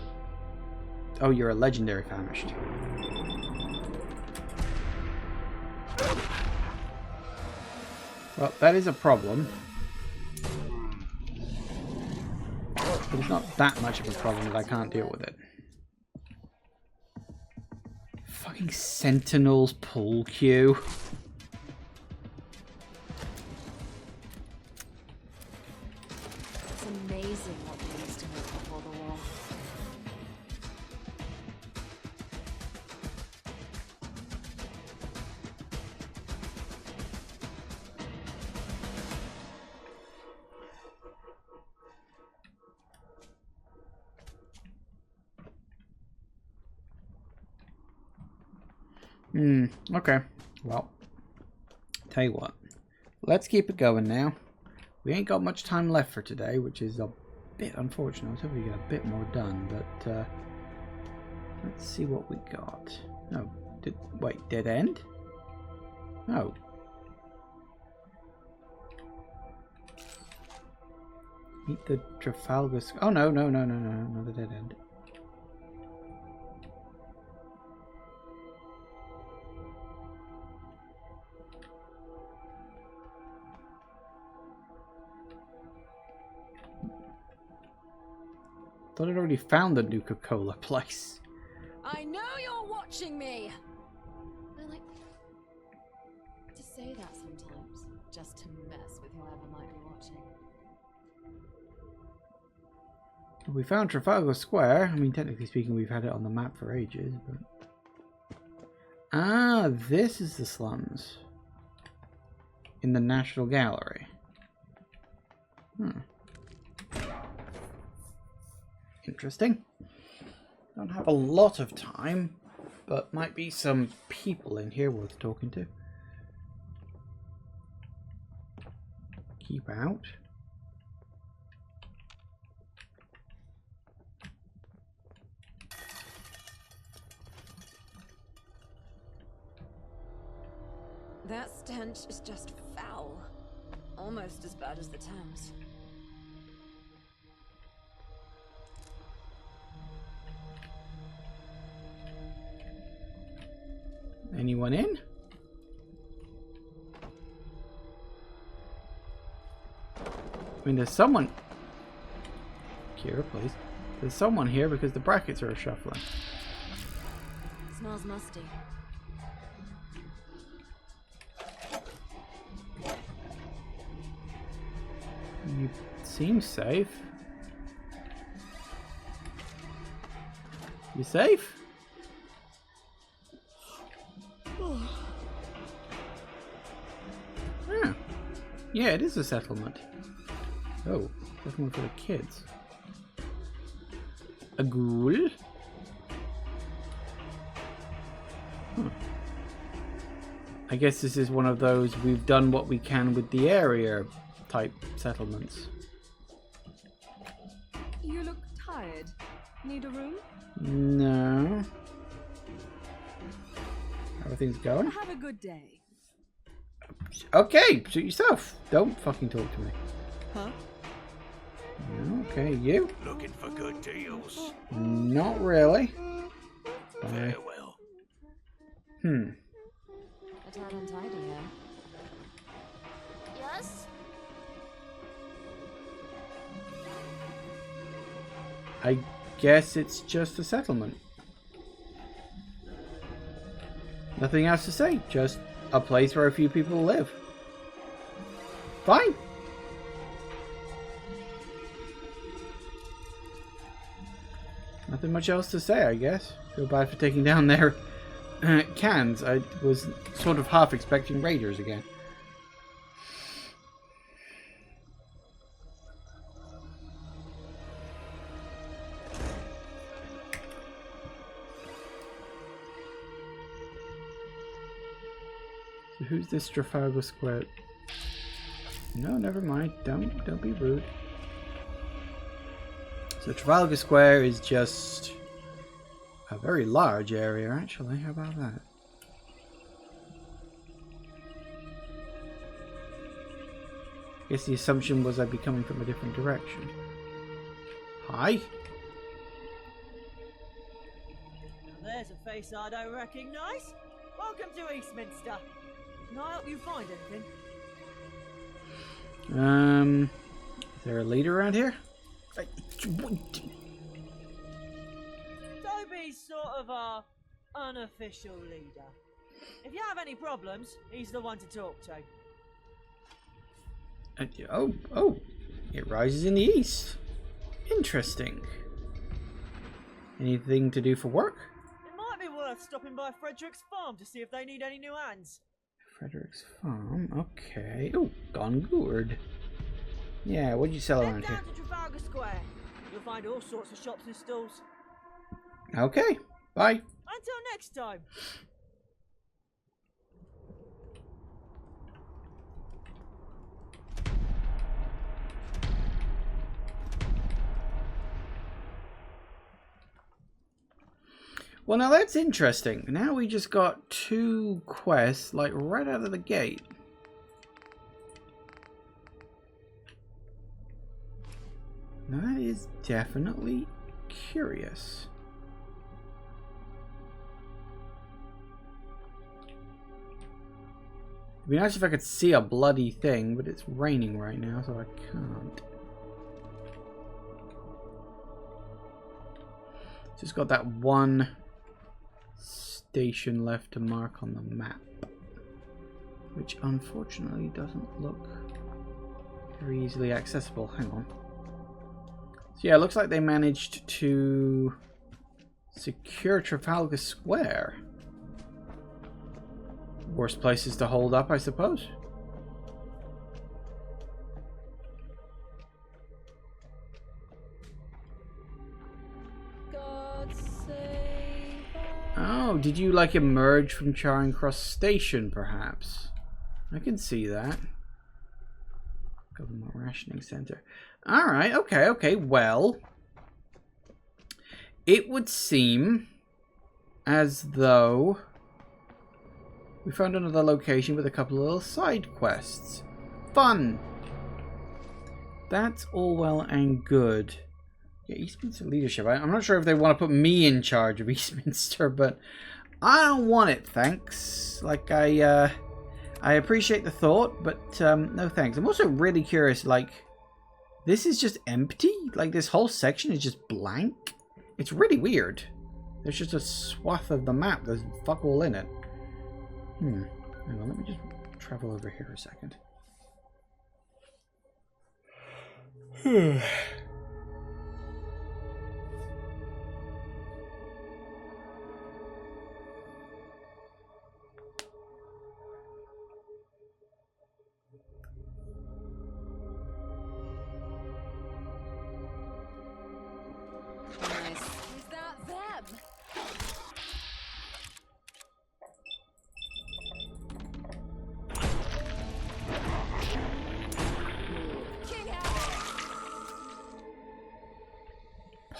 Oh, you're a legendary famished. Well, that is a problem. But it's not that much of a problem that I can't deal with it. Fucking Sentinel's pull queue. It's amazing what they used to make before the war. Okay. Well, tell you what. Let's keep it going now. We ain't got much time left for today, which is a bit unfortunate. I was hoping we get a bit more done, but let's see what we got. Oh, wait, dead end? Oh. Meet the Trafalgar... Oh, no, not a dead end. Thought I'd already found the Nuka-Cola place. I know you're watching me! I like to say that sometimes, just to mess with whoever might be watching. We found Trafalgar Square. I mean, technically speaking, we've had it on the map for ages, but... Ah, this is the slums. In the National Gallery. Interesting. Don't have a lot of time, but might be some people in here worth talking to. Keep out. That stench is just foul. Almost as bad as the Thames. Anyone in? I mean, there's someone... Kira, please. There's someone here because the brackets are shuffling. Smells musty. You seem safe. You safe? Yeah, it is a settlement. Oh, settlement for the kids. A ghoul? I guess this is one of those we've done what we can with the area type settlements. You look tired. Need a room? No. How are things going? Have a good day. Okay, suit yourself. Don't fucking talk to me. Huh? Okay, you? Looking for good deals? Not really. Farewell. A tad untidy here. Yes? I guess it's just a settlement. Nothing else to say. Just a place where a few people live. Fine. Nothing much else to say, I guess. Feel bad for taking down their cans. I was sort of half expecting raiders again. So who's this Trafalgar Square? No, never mind. Don't be rude. So Trafalgar Square is just a very large area, actually. How about that? I guess the assumption was I'd be coming from a different direction. Hi. There's a face I don't recognise. Welcome to Eastminster. Can I help you find anything? Is there a leader around here? Toby's sort of our unofficial leader. If you have any problems, he's the one to talk to. Oh, it rises in the east. Interesting. Anything to do for work? It might be worth stopping by Frederick's farm to see if they need any new hands. Frederick's farm, okay. Oh, gone gourd. Yeah, what'd you sell around here? Head down to Trafalgar Square. You'll find all sorts of shops and stalls. Okay, bye. Until next time. Well, now that's interesting. Now we just got 2 quests, like, right out of the gate. Now that is definitely curious. It'd be nice if I could see a bloody thing, but it's raining right now, so I can't. Just got that one station left to mark on the map, which unfortunately doesn't look very easily accessible. Hang on. So yeah, it looks like they managed to secure Trafalgar Square. Worst places to hold up, I suppose. Oh, did you like emerge from Charing Cross Station, perhaps? I can see that. Government Rationing Center. Alright, okay, well. It would seem as though we found another location with a couple of little side quests. Fun! That's all well and good. Yeah, Eastminster leadership. I'm not sure if they want to put me in charge of Eastminster, but I don't want it, thanks. Like, I appreciate the thought, but no thanks. I'm also really curious, like, this is just empty? Like, this whole section is just blank? It's really weird. There's just a swath of the map. There's fuck all in it. Hang on, let me just travel over here a second.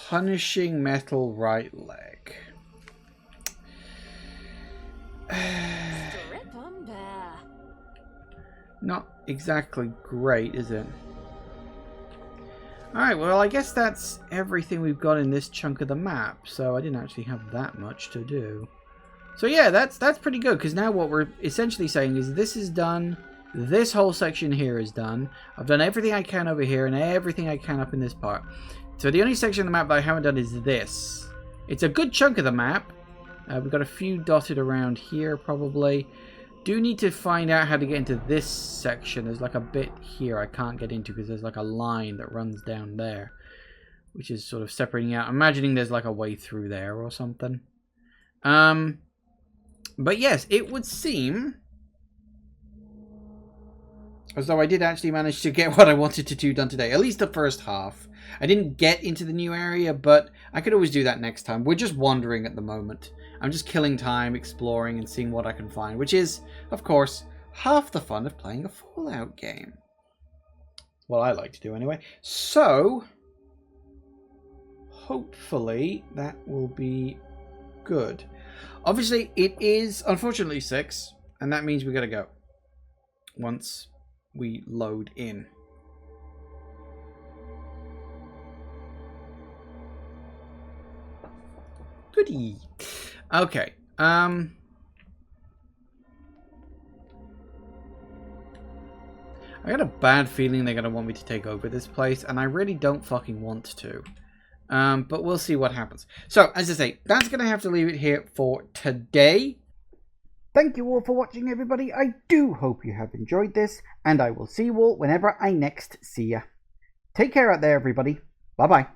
Punishing metal right leg. Strip 'em bare. Not exactly great, is it? Alright, well, I guess that's everything we've got in this chunk of the map, so I didn't actually have that much to do. So yeah, that's pretty good, because now what we're essentially saying is this is done, this whole section here is done, I've done everything I can over here, and everything I can up in this part. So the only section of the map that I haven't done is this. It's a good chunk of the map. We've got a few dotted around here, probably. Do need to find out how to get into this section. There's like a bit here I can't get into because there's like a line that runs down there, which is sort of separating out. I'm imagining there's like a way through there or something. But yes, it would seem as though I did actually manage to get what I wanted to do done today. At least the first half. I didn't get into the new area, but I could always do that next time. We're just wandering at the moment. I'm just killing time, exploring, and seeing what I can find, which is, of course, half the fun of playing a Fallout game. Well, I like to do anyway. So, hopefully, that will be good. Obviously, it is, unfortunately, 6, and that means we gotta go once we load in. Goodie. Okay. I got a bad feeling they're going to want me to take over this place, and I really don't fucking want to. But we'll see what happens. So, as I say, that's going to have to leave it here for today. Thank you all for watching, everybody. I do hope you have enjoyed this, and I will see you all whenever I next see ya. Take care out there, everybody. Bye-bye.